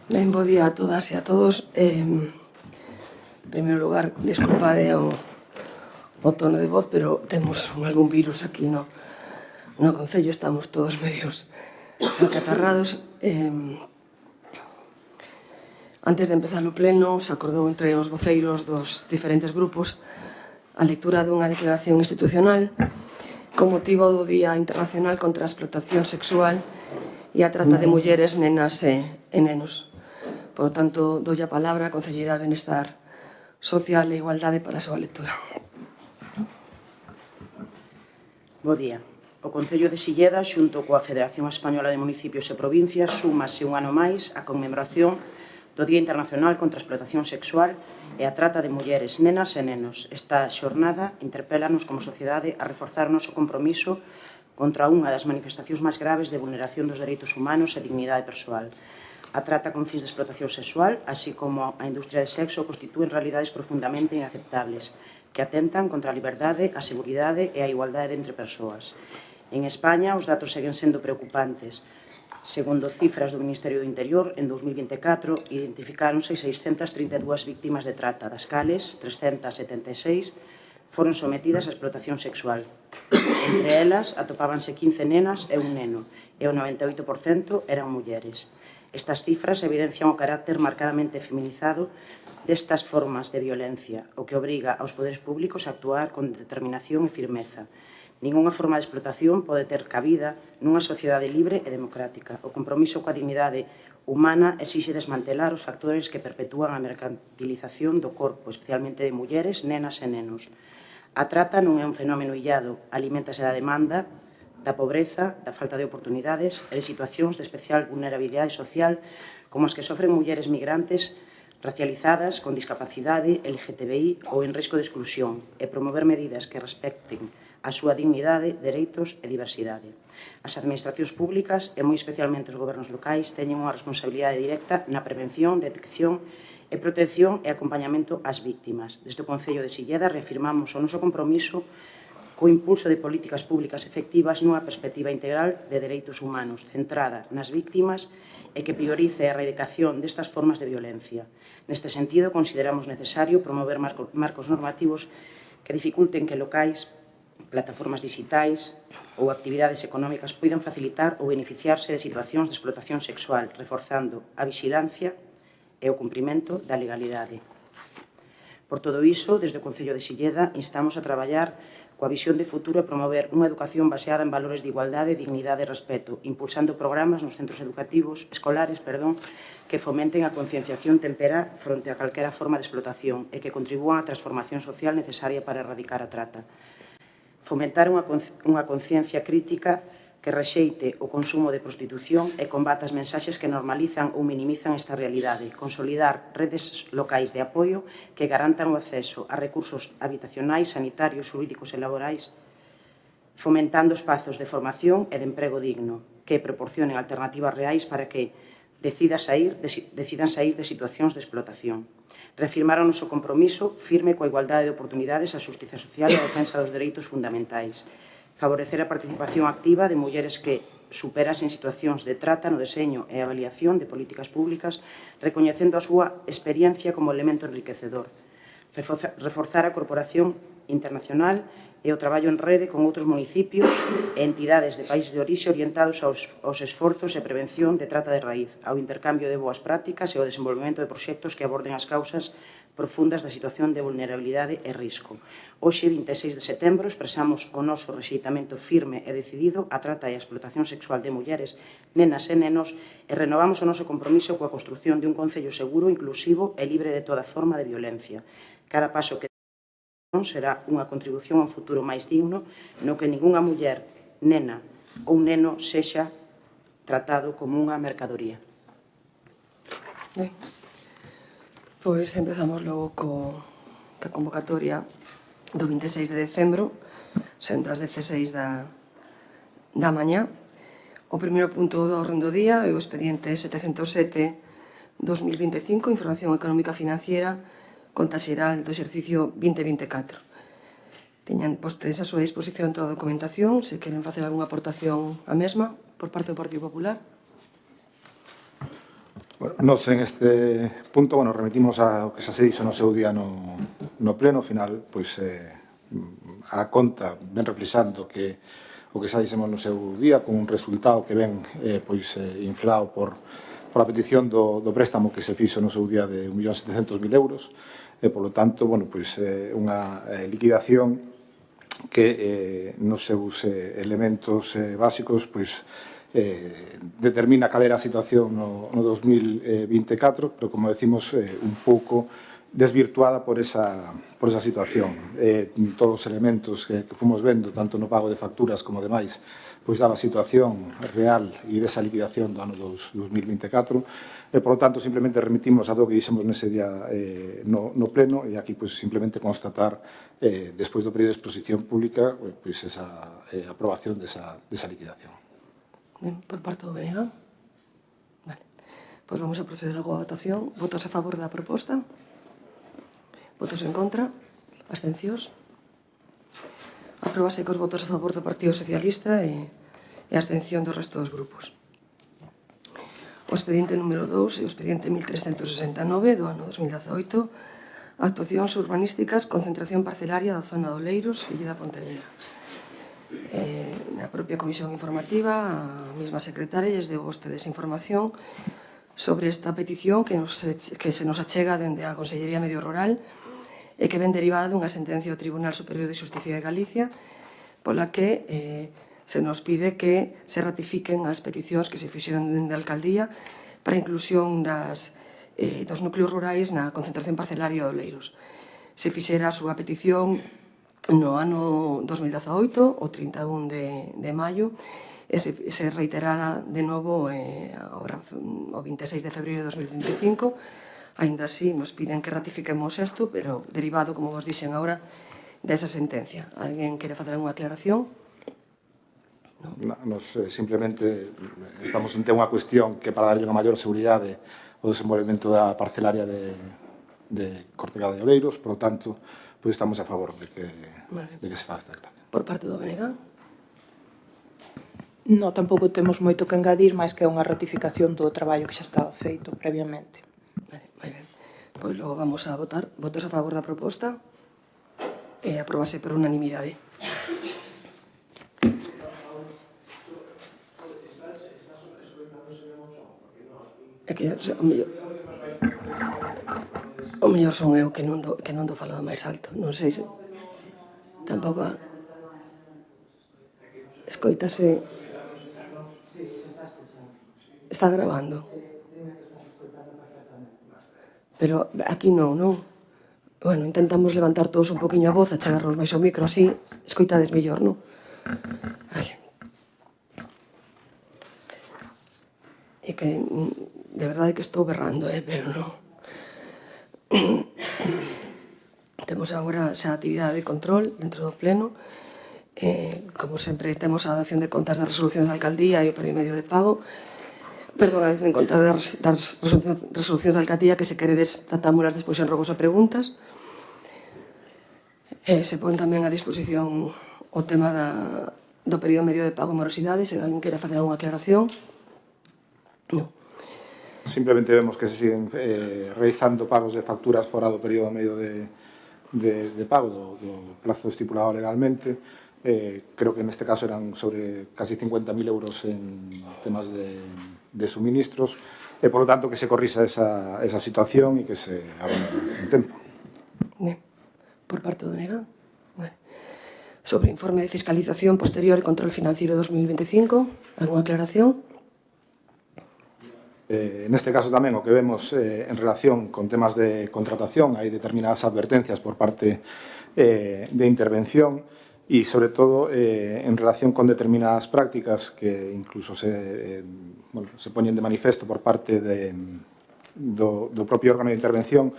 Ben, bo día a todas e a todos. En primeiro lugar, disculpade o tono de voz, pero temos algún virus aquí no Concello, estamos todos medios acatarrados. Antes de empezar o pleno, se acordou entre os voceiros dos diferentes grupos a lectura dunha declaración institucional con motivo do Día Internacional contra a Explotación Sexual e a trata de mulleres, nenas e nenos. Por lo tanto, dou a palabra á Conselleira de Benestar Social e Igualdade para a súa lectura. Bo día. O Concello de Silleda, xunto coa Federación Española de Municipios e Provincias, súmase un ano máis á conmemoración do Día Internacional contra a Explotación Sexual e a trata de mulleres, nenas e nenos. Esta xornada interpélanos como sociedade a reforzar o noso compromiso contra unha das manifestacións máis graves de vulneración dos dereitos humanos e dignidade persoal. A trata con fins de explotación sexual, así como a industria de sexo, constitúen realidades profundamente inaceptables que atentan contra a liberdade, a seguridade e a igualdade entre persoas. En España, os datos seguen sendo preocupantes. Segundo cifras do Ministerio do Interior, en 2024 identificáronse 632 víctimas de trata, das cales 376 foron sometidas a explotación sexual. Entre elas atopábanse 15 nenas e un neno, e o 98% eran mulleres. Estas cifras evidencian o carácter marcadamente feminizado destas formas de violencia, o que obriga aos poderes públicos a actuar con determinación e firmeza. Ningunha forma de explotación pode ter cabida nunha sociedade libre e democrática. O compromiso coa dignidade humana exixe desmantelar os factores que perpetúan a mercantilización do corpo, especialmente de mulleres, nenas e nenos. A trata non é un fenómeno illado, aliméntase da demanda, da pobreza, da falta de oportunidades e de situacións de especial vulnerabilidade social como as que sofren mulleres migrantes racializadas, con discapacidade, LGTBI ou en risco de exclusión, e promover medidas que respecten a súa dignidade, dereitos e diversidade. As administracións públicas, e moi especialmente os gobernos locais, teñen unha responsabilidade directa na prevención, detección e protección e acompañamento ás víctimas. Desde o Concello de Silleda reafirmamos o noso compromiso co impulso de políticas públicas efectivas nunha perspectiva integral de dereitos humanos, centrada nas víctimas e que priorice a erradicación destas formas de violencia. Neste sentido, consideramos necesario promover marcos normativos que dificulten que locais, plataformas digitais ou actividades económicas poidan facilitar ou beneficiarse de situacións de explotación sexual, reforzando a vixilancia e o cumprimento da legalidade. Por todo iso, desde o Concello de Silleda, instamos a traballar coa visión de futuro e promover unha educación baseada en valores de igualdade, dignidade e respeto, impulsando programas nos centros educativos escolares que fomenten a concienciación tempera fronte a calquera forma de explotación e que contribúan á transformación social necesaria para erradicar a trata. Fomentar unha conciencia crítica que rexeite o consumo de prostitución e combata as mensaxes que normalizan ou minimizan esta realidade. Consolidar redes locais de apoio que garantan o acceso a recursos habitacionais, sanitarios, xurídicos e laborais, fomentando espazos de formación e de emprego digno que proporcionen alternativas reais para que decidan sair de situacións de explotación. Reafirmar o noso compromiso firme coa igualdade de oportunidades, a xustiza social e a defensa dos dereitos fundamentais. Favorecer a participación activa de mulleres que superasen situacións de trata no deseño e avaliación de políticas públicas, recoñecendo a súa experiencia como elemento enriquecedor. Reforzar a corporación internacional e o traballo en rede con outros municipios e entidades de países de orixe orientados aos esforzos e prevención de trata de raíz, ao intercambio de boas prácticas e ao desenvolvemento de proxectos que aborden as causas profundas da situación de vulnerabilidade e risco. Hoxe, 26 de setembro, expresamos o noso rexeitamento firme e decidido á trata e a explotación sexual de mulleres, nenas e nenos e renovamos o noso compromiso coa construción de un concello seguro, inclusivo e libre de toda forma de violencia. Cada paso que será unha contribución a un futuro máis digno no que ningunha muller, nena ou neno sexa tratado como unha mercadoría. Ben, pois empezamos logo ca convocatoria do 26 de decembro, sendo as 16 da mañá. O primeiro punto do orden do día é o expediente 707-2025, Información Económica Financiera, Conta Xeral do exercicio 2024. Teñan postes a súa disposición toda a documentación, se queren facer algunha aportación á mesma por parte do Partido Popular. Bueno, nos en este punto, bueno, remitimos ao que xa se dixo no seu día no pleno, ao final, pois, a conta ven reflexando que o que xa dixemos no seu día, con un resultado que ven pois, inflado por a petición do préstamo que se fixo no seu día de 1.700.000 euros, e, polo tanto, bueno, pois, unha liquidación que nos seus elementos básicos, pois, determina cal era a situación no 2024, pero, como decimos, un pouco desvirtuada por esa situación. Todos os elementos que fomos vendo, tanto no pago de facturas como demais, pois daba a situación real e desa liquidación do ano 2024. Por lo tanto, simplemente remitimos a do que dixemos nese día no pleno, e aquí, pois, simplemente constatar, despois do período de exposición pública, pois, esa aprobación desa liquidación. Bien, por parte do BNG. Vale. Pois vamos a proceder a votación. Votos a favor da proposta? Votos en contra? Abstencións? Apróbase cos votos a favor do Partido Socialista e abstención do resto dos grupos. O expediente número 2 e o expediente 1369 do ano 2018, actuacións urbanísticas, concentración parcelaria da zona de Oleiros e Illa da Pontevedra. Na propia comisión informativa, a mesma secretaria lles deu vostedes información sobre esta petición que se nos achega dende a Consellería Medio Rural e que ven derivada dunha sentencia do Tribunal Superior de Xusticia de Galicia, pola que se nos pide que se ratifiquen as peticións que se fixeron dende a Alcaldía para a inclusión dos núcleos rurais na concentración parcelaria de Oleiros. Se fixera a súa petición no ano 2018, o 31 de maio, e se reiterara de novo agora, o 26 de febreiro de 2025. Ainda así, nos piden que ratifiquemos isto, pero derivado, como vos dixen agora, desa sentencia. Alguén quere facer unha aclaración? Nos simplemente estamos ante unha cuestión que para darlle unha maior seguridade o desenvolvemento da parcelaria de Cortegada de Oleiros, por lo tanto, pois estamos a favor de que se faga esta declaración. Por parte do BNG? No, tampouco temos moito que engadir, máis que unha ratificación do traballo que xa estaba feito previamente. Vale, moi ben. Pois logo vamos a votar. Votos a favor da proposta e aprobase por unanimidade. É que o mellor son eu que non do falado máis alto. Non sei se tampouco escoítase. Está grabando. Pero aquí non. Bueno, intentamos levantar todos un poquinho a voz, achegarnos máis ao micro, así escoitades mellor, non? Vale. E que, de verdade que estou berrando, pero non. Temos agora xa a actividade de control dentro do pleno. Como sempre, temos a dación de contas das resolucións da alcaldía e o primeiro medio de pago. Perdón, a dación de contas das resolucións da alcaldía que se queredes tratámolas despois en rogos e preguntas. Se pon tamén a disposición o tema do período medio de pago e morosidades, se alguén quere facer alguna aclaración. Non. Simplemente vemos que se siguen realizando pagos de facturas fora do período medio de pago do plazo estipulado legalmente. Creo que neste caso eran sobre casi 50.000 euros en temas de suministros, e, por lo tanto, que se corrisa esa situación e que se haga en tempo. Ben, por parte do BNG. Sobre informe de fiscalización posterior e control financiero 2025, alguna aclaración? Neste caso tamén o que vemos en relación con temas de contratación, hai determinadas advertencias por parte de intervención e, sobre todo, en relación con determinadas prácticas que incluso se poñen de manifesto por parte do propio órgano de intervención,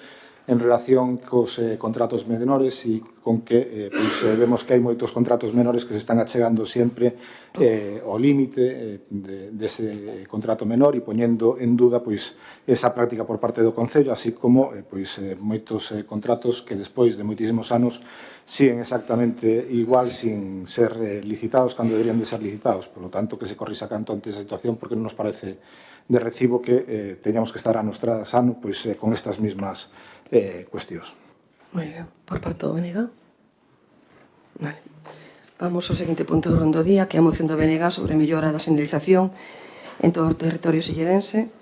en relación cos contratos menores e con que vemos que hai moitos contratos menores que se están achegando sempre ao límite dese contrato menor e poñendo en duda esa práctica por parte do Concello, así como moitos contratos que despois de moitísimos anos siguen exactamente igual sin ser licitados cando deberían de ser licitados. Por lo tanto, que se corrisa canto ante esa situación, porque non nos parece de recibo que teñamos que estar ano tras ano con estas mismas cuestións. Moi ben. Por parte do BNG? Vale. Vamos ao seguinte punto do orden do día, que é a moción do BNG sobre mellora da señalización en todo o territorio sillerense.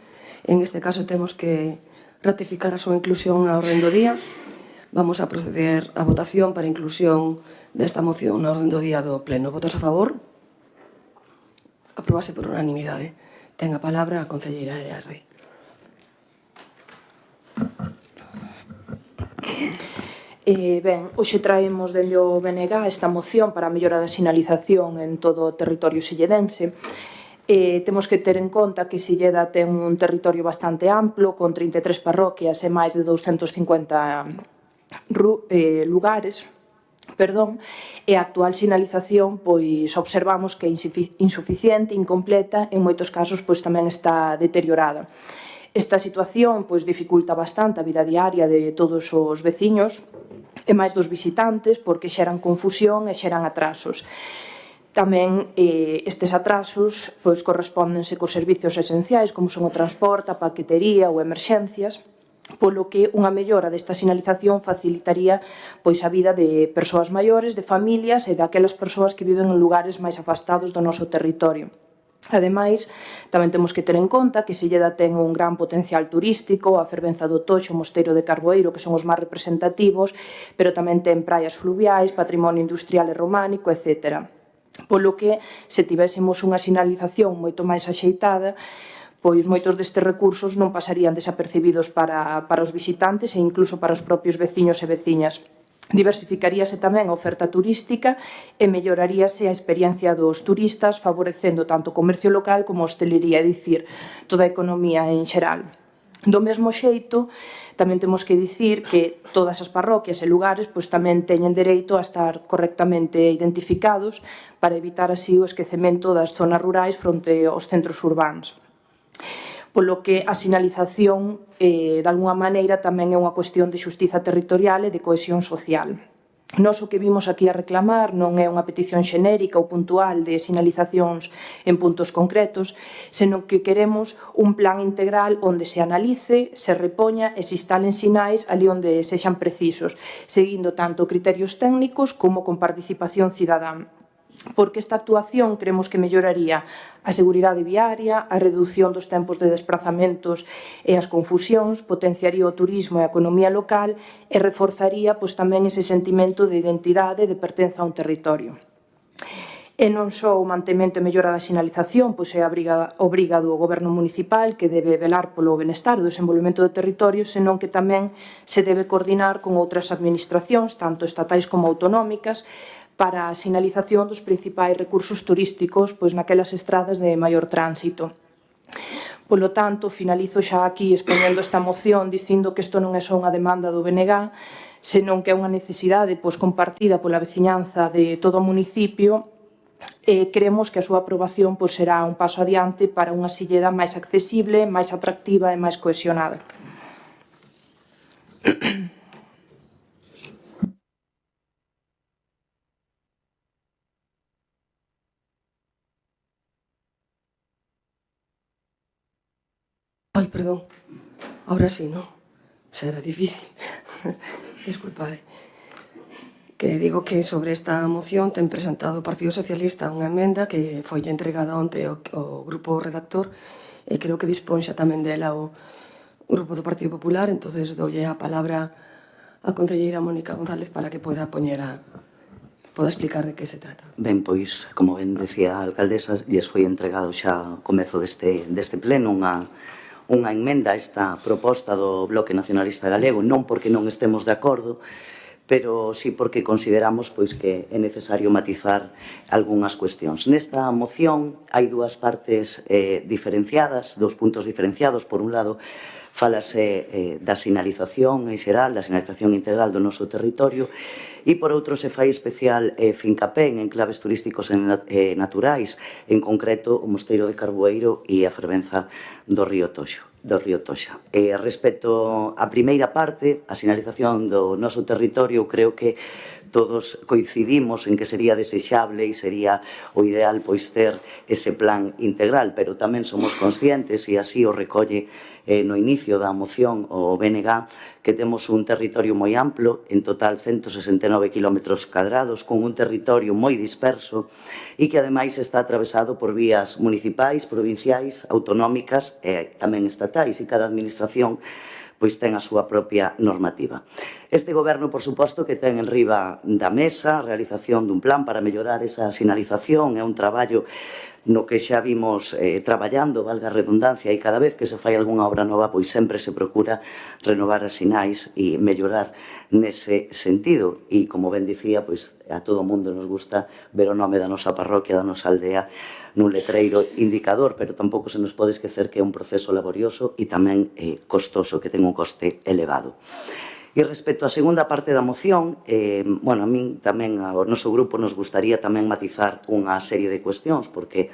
En este caso temos que ratificar a súa inclusión na orden do día. Vamos a proceder á votación para a inclusión desta moción na orden do día do Pleno. Votos a favor? Aprobase por unanimidade. Ten a palabra a concelleira Nerea Rei. Ben, hoxe traemos dende o BNG esta moción para a mellora da sinalización en todo o territorio sillerense. Temos que ter en conta que Silleda ten un territorio bastante amplo, con 33 parroquias e máis de 250 lugares, e a actual sinalización observamos que é insuficiente, incompleta, en moitos casos tamén está deteriorada. Esta situación dificulta bastante a vida diaria de todos os veciños e máis dos visitantes, porque xeran confusión e xeran atrasos. Tamén estes atrasos correspóndense cos servicios esenciais, como son o transporte, a paquetería ou emerxencias, polo que unha mellora desta sinalización facilitaría a vida de persoas maiores, de familias e daquelas persoas que viven en lugares máis afastados do noso territorio. Ademais, tamén temos que ter en conta que Silleda ten un gran potencial turístico, a Fervenza do Toxo, o Mosteiro de Carboeiro, que son os máis representativos, pero tamén ten praias fluviais, patrimonio industrial e románico, etc. Polo que, se tivésemos unha sinalización moito máis axeitada, moitos destes recursos non pasarían desapercibidos para os visitantes e incluso para os propios veciños e veciñas. Diversificaríase tamén a oferta turística e melloraríase a experiencia dos turistas, favorecendo tanto o comercio local como a hostelería, é dicir, toda a economía en xeral. Do mesmo xeito, tamén temos que dicir que todas as parroquias e lugares tamén teñen dereito a estar correctamente identificados para evitar así o esquecemento das zonas rurais fronte aos centros urbanos. Polo que a sinalización, de alguna maneira, tamén é unha cuestión de xustiza territorial e de cohesión social. Nós o que vimos aquí a reclamar non é unha petición xenérica ou puntual de sinalizacións en puntos concretos, senón que queremos un plan integral onde se analice, se repoña e se instalen sinais ali onde sexan precisos, seguindo tanto criterios técnicos como con participación cidadán. Porque esta actuación creemos que melloraría a seguridade viaria, a reducción dos tempos de desplazamentos e as confusións, potenciaría o turismo e a economía local e reforzaría tamén ese sentimento de identidade e de pertenza a un territorio. E non só o mantemento e mellora da sinalización é a obriga do Goberno municipal, que debe velar polo benestar e o desenvolvemento do territorio, senón que tamén se debe coordinar con outras administracións, tanto estatais como autonómicas, para a sinalización dos principais recursos turísticos naquelas estradas de maior tránsito. Polo tanto, finalizo xa aquí exponendo esta moción dicindo que isto non é só unha demanda do BNG, senón que é unha necesidade compartida pola veciñanza de todo o municipio e creemos que a súa aprobación será un paso adiante para unha Silleda máis accesible, máis atractiva e máis cohesionada. Ai, perdón. Ahora sí, ¿no? Xa era difícil. Disculpade. Que digo que sobre esta moción ten presentado o Partido Socialista unha emenda que foi entregada onte ao grupo redactor e creo que dispón xa tamén dela o grupo do Partido Popular, entonces doulle a palabra a concelleira Mónica González para que poda explicar de que se trata. Ben, pois, como ben decía a alcaldesa, lles foi entregado xa ao comezo deste pleno unha emenda a esta proposta do Bloque Nacionalista Galego, non porque non estemos de acordo, pero sí porque consideramos que é necesario matizar algunhas cuestións. Nesta moción hai dúas partes diferenciadas, dous puntos diferenciados. Por un lado, Fálase da sinalización en xeral, da sinalización integral do noso territorio, e por outro se fai especial fincapé en enclaves turísticos e naturais, en concreto o Mosteiro de Carboeiro e a fervenza do río Toxa. Respecto á primeira parte, a sinalización do noso territorio, creo que todos coincidimos en que sería desexable e sería o ideal pois ter ese plan integral, pero tamén somos conscientes, e así o recolle no inicio da moción o BNG, que temos un territorio moi amplo, en total 169 km cadrados, con un territorio moi disperso e que ademais está atravesado por vías municipais, provinciais, autonómicas e tamén estatais, e cada administración pois ten a súa propia normativa. Este goberno, por suposto, que ten en riba da mesa a realización dun plan para mellorar esa sinalización, é un traballo no que xa vimos traballando, valga a redundancia, e cada vez que se fai algunha obra nova, pois sempre se procura renovar as sinais e mellorar nese sentido. E, como ben dicía, pois a todo o mundo nos gusta ver o nome da nosa parroquia, da nosa aldea, nun letreiro indicador, pero tampouco se nos pode esquecer que é un proceso laborioso e tamén costoso, que ten un coste elevado. E respecto á segunda parte da moción, a min tamén, ao noso grupo, nos gustaría tamén matizar unha serie de cuestións, porque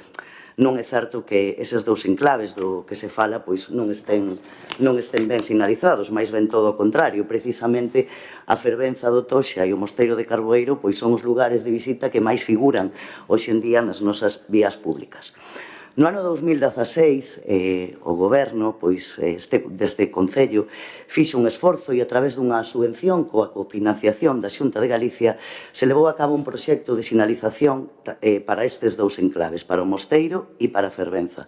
non é certo que eses dous enclaves do que se fala pois non estén ben sinalizados, máis ben todo o contrario. Precisamente a fervenza do Toxa e o Mosteiro de Carboeiro pois son os lugares de visita que máis figuran hoxe en día nas nosas vías públicas. No ano 2016, o goberno, deste Concello, fixo un esforzo e a través dunha subvención coa cofinanciación da Xunta de Galicia se levou a cabo un proxecto de sinalización para estes dous enclaves, para o Mosteiro e para a Fervenza,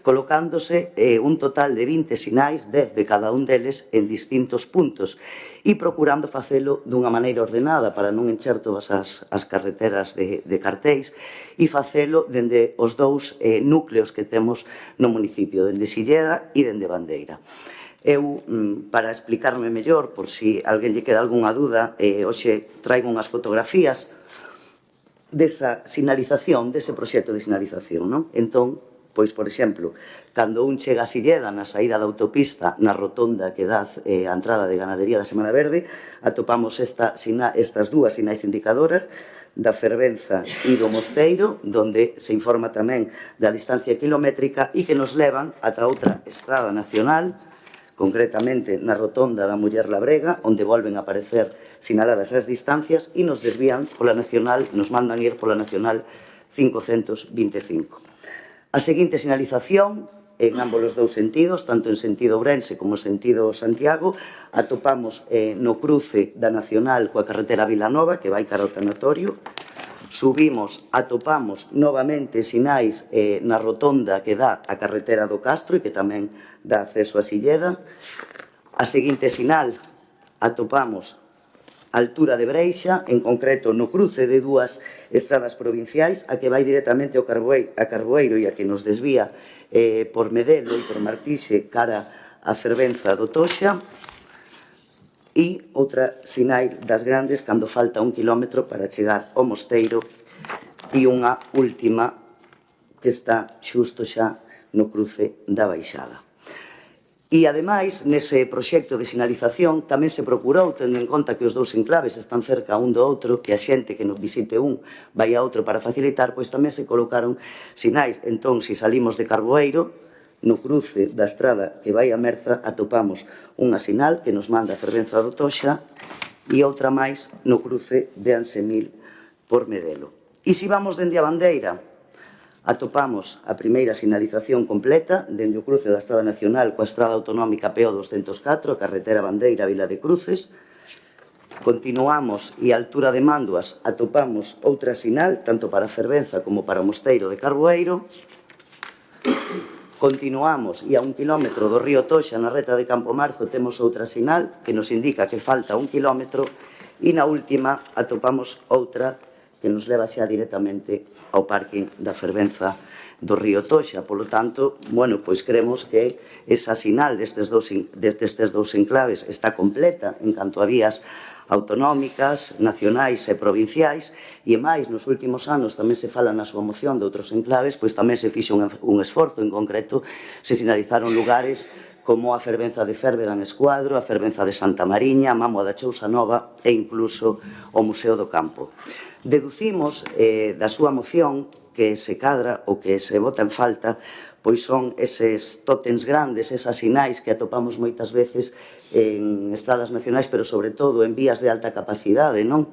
colocándose un total de 20 sinais, 10 de cada un deles, en distintos puntos e procurando facelo dunha maneira ordenada para non encher todas as carreteras de cartéis e facelo dende os dous núcleos que temos no municipio, dende Silleda e dende Bandeira. Eu, para explicarme mellor, por si alguén lle queda algunha dúda, hoxe traigo unhas fotografías desa sinalización, dese proxecto de sinalización, non? Entón, pois, por exemplo, cando un chega a Silleda na saída da autopista, na rotonda que dá a entrada de Ganadería da Semana Verde, atopamos estas dúas sinais indicadoras da Fervenza e do Mosteiro, donde se informa tamén da distancia kilométrica e que nos levan ata outra estrada nacional, concretamente na rotonda da Muller Labrega, onde volven a aparecer sinaladas as distancias e nos desvían pola nacional, nos mandan ir pola nacional 525. A seguinte sinalización, en ambos os dous sentidos, tanto en sentido Ourense como en sentido Santiago, atopamos no cruce da Nacional coa carretera Vilanova, que vai cara ao tanatorio. Subimos, atopamos novamente sinais na rotonda que dá a carretera do Castro e que tamén dá acceso a Silleda. A seguinte sinal atopamos a altura de Breixa, en concreto no cruce de dúas estradas provinciais, a que vai directamente a Carboeiro e a que nos desvía por Medelo e por Martixe cara a Fervenza do Toxa. E outra sinai das grandes cando falta 1 kilómetro para chegar ao Mosteiro e unha última que está xusto xa no cruce da Baixada. E, ademais, nese proxecto de sinalización tamén se procurou, tendo en conta que os dous enclaves están cerca un do outro, que a xente que nos visite un vai a outro para facilitar, pois tamén se colocaron sinais. Entón, se salimos de Carboeiro, no cruce da estrada que vai a Merza, atopamos unha sinal que nos manda a Fervenza do Toxa e outra máis no cruce de Ansemil por Medelo. E se vamos dende a Bandeira, atopamos a primeira sinalización completa dende o cruce da Estrada Nacional coa Estrada Autonómica PO 204, a carretera Bandeira Vila de Cruces. Continuamos e a altura de Manduas atopamos outra sinal, tanto para Fervenza como para o Mosteiro de Carboeiro. Continuamos e a 1 kilómetro do río Toxa, na reta de Campomarzo, temos outra sinal que nos indica que falta 1 kilómetro e na última atopamos outra que nos leva xa directamente ao parking da Fervenza do río Toxa. Polo tanto, pois creemos que esa sinal destes dous enclaves está completa en canto a vías autonómicas, nacionais e provinciais, e máis, nos últimos anos tamén se fala na súa moción de outros enclaves, pois tamén se fixo un esforzo, en concreto se sinalizaron lugares como a fervenza de Férveda en Escuadro, a fervenza de Santa Mariña, a Mámoa da Chousa Nova e incluso o Museo do Campo. Deducimos da súa moción que se cadra ou que se bota en falta pois son eses tótems grandes, esas sinais que atopamos moitas veces en estradas nacionais, pero sobre todo en vías de alta capacidade, non?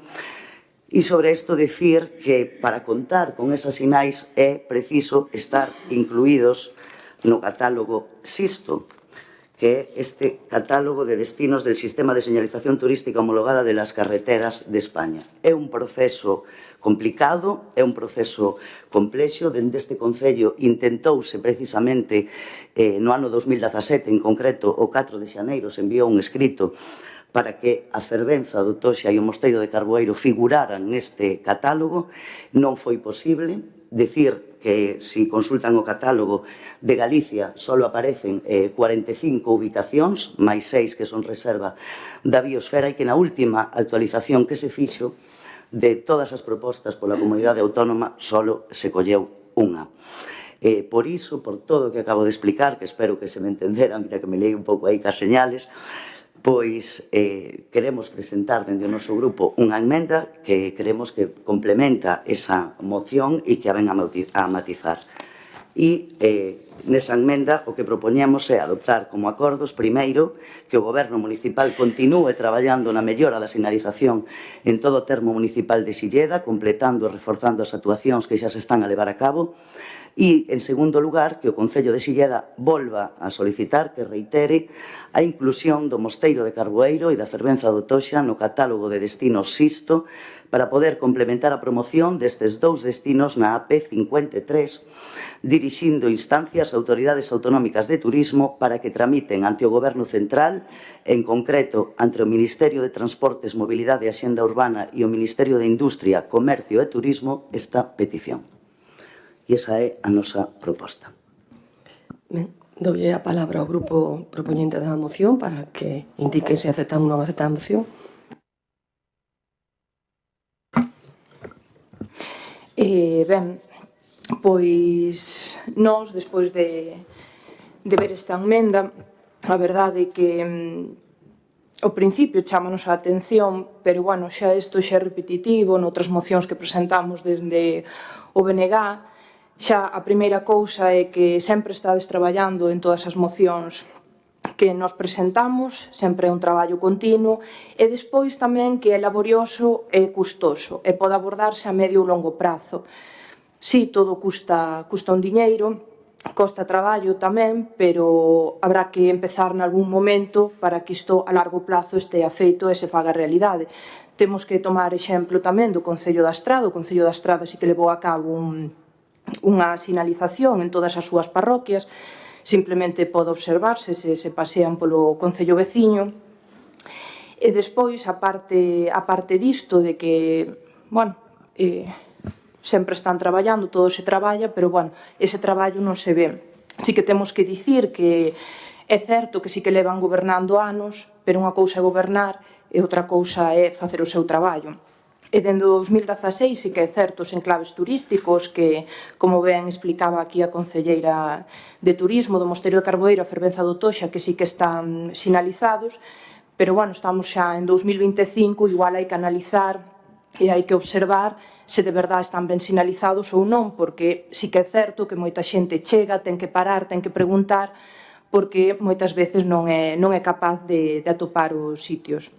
E sobre isto dicir que para contar con esas sinais é preciso estar incluídos no catálogo SISTO, que é este catálogo de destinos del Sistema de Señalización Turística Homologada de las Carreteras de España. É un proceso complicado, é un proceso complexo. Dende este Concello intentouse precisamente no ano 2017, en concreto o 4 de xaneiro, se enviou un escrito para que a fervenza do Toxa e o Mosteiro de Carboeiro figuraran neste catálogo. Non foi posible. Decir que, se consultan o catálogo de Galicia, só aparecen 45 ubicacións, máis 6 que son reserva da biosfera, e que na última actualización que se fixo de todas as propostas pola comunidade autónoma só se colleu unha. Por iso, por todo o que acabo de explicar, que espero que se me entenderan, mira que me leí un pouco aí cas señales, pois queremos presentar dende o noso grupo unha emenda que creemos que complementa esa moción e que a ven a matizar. E nesa emenda o que propoñemos é adoptar como acordos, primeiro, que o Goberno municipal continúe traballando na mellora da sinalización en todo o termo municipal de Silleda, completando e reforzando as actuacións que xa se están a levar a cabo. E, en segundo lugar, que o Concello de Silleda volva a solicitar que reitere a inclusión do Mosteiro de Carboeiro e da fervenza do Toxa no catálogo de destinos SISTO para poder complementar a promoción destes dous destinos na AP53, dirixindo instancias a autoridades autonómicas de turismo para que tramiten ante o Goberno Central, en concreto ante o Ministerio de Transportes, Mobilidade e Axenda Urbana e o Ministerio de Industria, Comercio e Turismo, esta petición. E esa é a nosa proposta. Ben, doulle a palabra ao grupo propoñente da moción para que indiquen se aceptan ou non aceptan a moción. Ben, pois nós, despois de ver esta emenda, a verdade é que ao principio chámanos a atención, pero, bueno, xa isto xa é repetitivo noutras mocións que presentamos desde o BNG. Xa a primeira cousa é que sempre estades traballando en todas as mocións que nos presentamos, sempre é un traballo continuo, e despois tamén que é laborioso e custoso, e pode abordarse a medio ou longo prazo. Si, todo custa un diñeiro, costa traballo tamén, pero habrá que empezar nalgún momento para que isto a largo plazo estea feito e se faga realidade. Temos que tomar exemplo tamén do Concello da Estrada. O Concello da Estrada sí que levou a cabo unha sinalización en todas as súas parroquias. Simplemente pode observarse se pasean polo concello veciño. E despois, a parte disto de que, bueno, sempre están traballando, todo se traballa, pero, bueno, ese traballo non se ve. Si que temos que dicir que é certo que sí que levan gobernando anos, pero unha cousa é gobernar e outra cousa é facer o seu traballo. E dende o 2016 sí que é certo os enclaves turísticos que, como ben explicaba aquí a concelleira de Turismo do Mosteiro de Carboeiro, a fervenza do Toxa, que sí que están sinalizados, pero, bueno, estamos xa en 2025, igual hai que analizar e hai que observar se de verdade están ben sinalizados ou non, porque sí que é certo que moita xente chega, ten que parar, ten que preguntar, porque moitas veces non é capaz de atopar os sitios.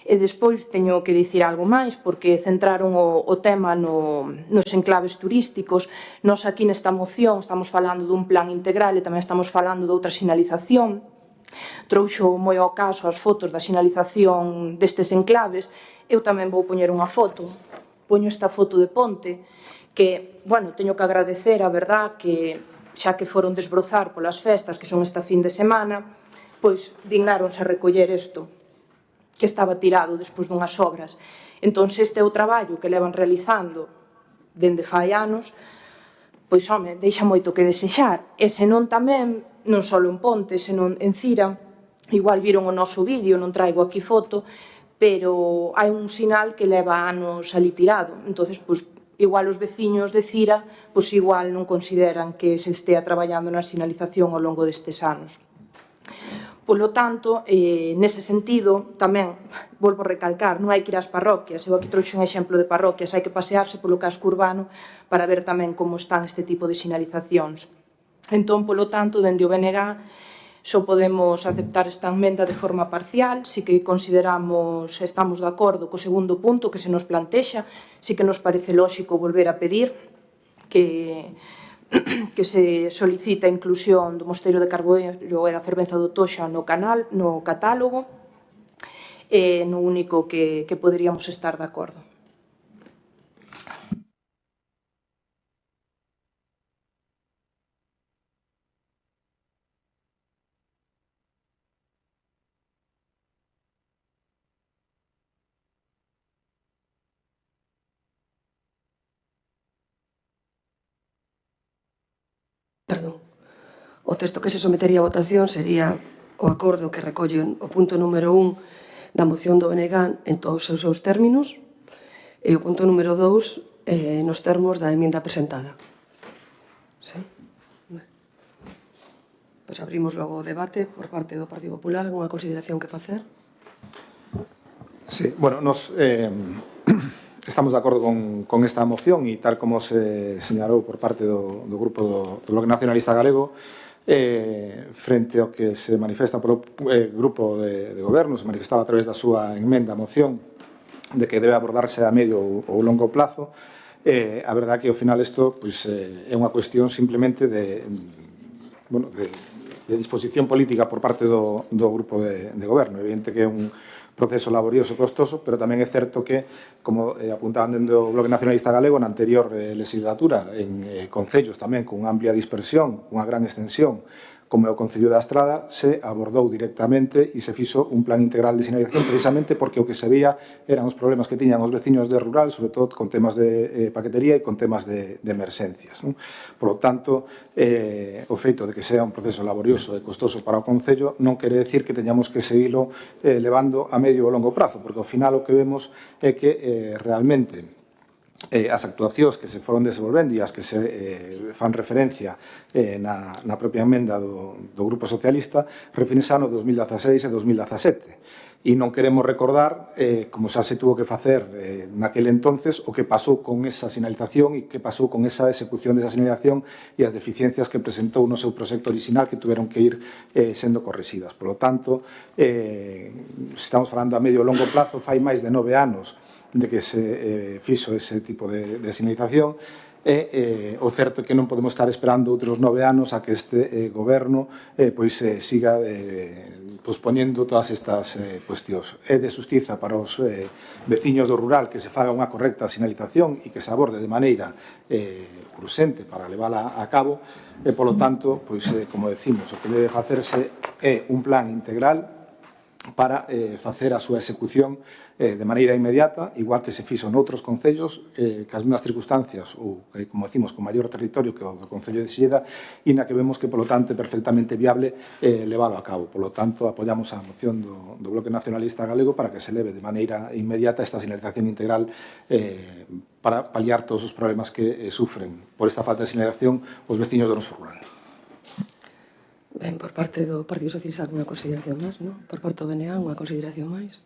E despois teño que dicir algo máis, porque centraron o tema nos enclaves turísticos. Nos aquí nesta moción estamos falando dun plan integral e tamén estamos falando de outra sinalización. Trouxo moi ao caso as fotos da sinalización destes enclaves. Eu tamén vou poñer unha foto. Poño esta foto de Ponte, que, bueno, teño que agradecer, a verdad, que xa que foron desbrozar polas festas, que son esta fin de semana, pois dignáronse a recoller isto, que estaba tirado despois dunhas obras. Entón, este é o traballo que levan realizando dende fai anos, pois, home, deixa moito que desexar. E senón tamén, non só en Ponte, senón en Cira, igual viron o noso vídeo, non traigo aquí foto, pero hai un sinal que leva anos ali tirado. Entón, pois, igual os veciños de Cira, pois igual non consideran que se estea traballando na sinalización ao longo destes anos. Polo tanto, nese sentido, tamén, volvo a recalcar, non hai que ir ás parroquias. Eu aquí trouxe un exemplo de parroquias, hai que pasearse polo casco urbano para ver tamén como están este tipo de sinalizacións. Entón, polo tanto, dende o BNG, só podemos aceptar esta emenda de forma parcial, si que consideramos, estamos de acordo co segundo punto que se nos plantexa, si que nos parece lóxico volver a pedir que se solicita a inclusión do Mosteiro de Carboeiro e da Fervenza do Toxa no catálogo, no único que poderíamos estar de acordo. Perdón. O texto que se sometería a votación sería o acordo que recolle o punto número 1 da moción do BNG en todos os seus términos e o punto número 2 nos termos da emenda presentada. Sí? Pois abrimos logo o debate por parte do Partido Popular. Alguna consideración que facer? Sí, bueno, nos estamos de acordo con esta moción e tal como se señalou por parte do grupo do Bloque Nacionalista Galego, frente ao que se manifesta polo grupo de goberno, se manifestaba a través da súa emenda a moción de que debe abordarse a medio ou longo plazo. A verdade que ao final isto pois, é unha cuestión simplemente de disposición política por parte do grupo de goberno. Evidente que é un proceso laborioso e costoso, pero tamén é certo que, como apuntaban dentro do Bloque Nacionalista Galego, na anterior legislatura, en concellos tamén con amplia dispersión, unha gran extensión, como é o Concello da Estrada, se abordou directamente e se fixo un plan integral de sinalización precisamente porque o que se veía eran os problemas que tiñan os veciños de rural, sobre todo con temas de paquetería e con temas de emerxencias. Por lo tanto, o feito de que sea un proceso laborioso e costoso para o Concello non quere decir que teñamos que seguilo levando a medio ou longo prazo, porque ao final o que vemos é que realmente as actuacións que se foron desenvolvendo e as que se fan referencia na propia emenda do Grupo Socialista refirense ano 2016 e 2017 e non queremos recordar como xa se tuvo que facer naquele entonces o que pasou con esa sinalización e que pasou con esa execución desa sinalización e as deficiencias que presentou no seu proxecto original que tuveron que ir sendo correxidas. Por lo tanto, estamos falando a medio e longo plazo, fai máis de 9 anos de que se fixo ese tipo de sinalización e o certo é que non podemos estar esperando outros 9 anos a que este goberno pois siga posponendo todas estas cuestións. É de xustiza para os veciños do rural que se faga unha correcta sinalización e que se aborde de maneira urxente para levala a cabo e, polo tanto, pois, como decimos, o que debe facerse é un plan integral para facer a súa execución de maneira inmediata, igual que se fixo noutros concellos, que as mesmas circunstancias, ou, como decimos, con maior territorio que o do Concello de Silleda, e na que vemos que, polo tanto, é perfectamente viable leválo a cabo. Polo tanto, apoiamos a moción do Bloque Nacionalista Galego para que se leve de maneira inmediata esta sinalización integral para paliar todos os problemas que sufren por esta falta de sinalización os veciños do noso rural. Ben, por parte do Partido Socialista, alguna consideración máis, non? Por parte do BNG, alguna consideración máis?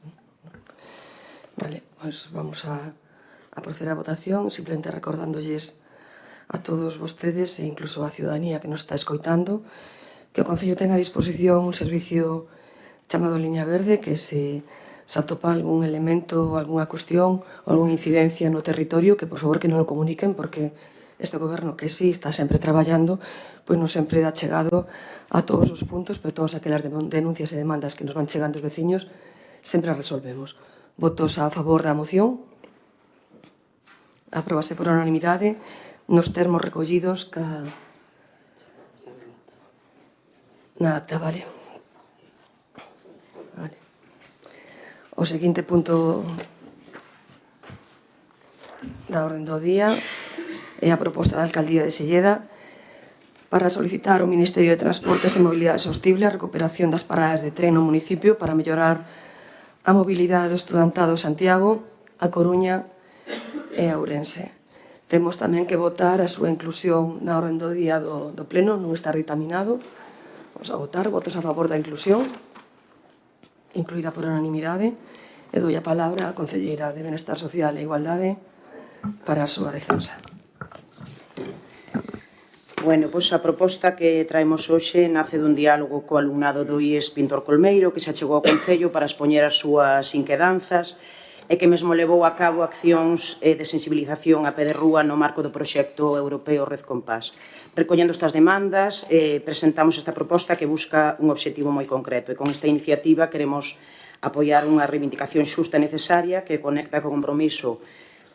Vale, pois vamos a proceder a votación, simplemente recordándolles a todos vostedes e incluso a ciudadanía que nos está escoitando que o Concello ten a disposición un servicio chamado Liña Verde que se atopa algún elemento, alguna cuestión ou algunha incidencia no territorio que por favor que non o comuniquen porque este goberno que sí está sempre traballando pois non sempre dá chegado a todos os puntos, pero todas aquelas denuncias e demandas que nos van chegando os veciños sempre as resolvemos. Votos a favor da moción. Apróbase por unanimidade nos termos recollidos na acta, vale. O seguinte punto da orden do día é a proposta da Alcaldía de Silleda para solicitar ao Ministerio de Transportes e Mobilidade Sostible a recuperación das paradas de tren no municipio para mellorar a mobilidade do estudantado Santiago, a Coruña e a Ourense. Temos tamén que votar a súa inclusión na orden do día do pleno, non está dictaminado. Vamos a votar. Votos a favor da inclusión, incluída por unanimidade. E doi a palabra á concelleira de Benestar Social e Igualdade para a súa defensa. Bueno, pois a proposta que traemos hoxe nace dun diálogo co alumnado do IES Pintor Colmeiro que se achegou ao Concello para expoñer as súas inquedanzas e que mesmo levou a cabo accións de sensibilización a pé de rúa no marco do proxecto europeo Red Compás. Recollendo estas demandas, presentamos esta proposta que busca un obxectivo moi concreto e con esta iniciativa queremos apoiar unha reivindicación xusta e necesaria que conecta co compromiso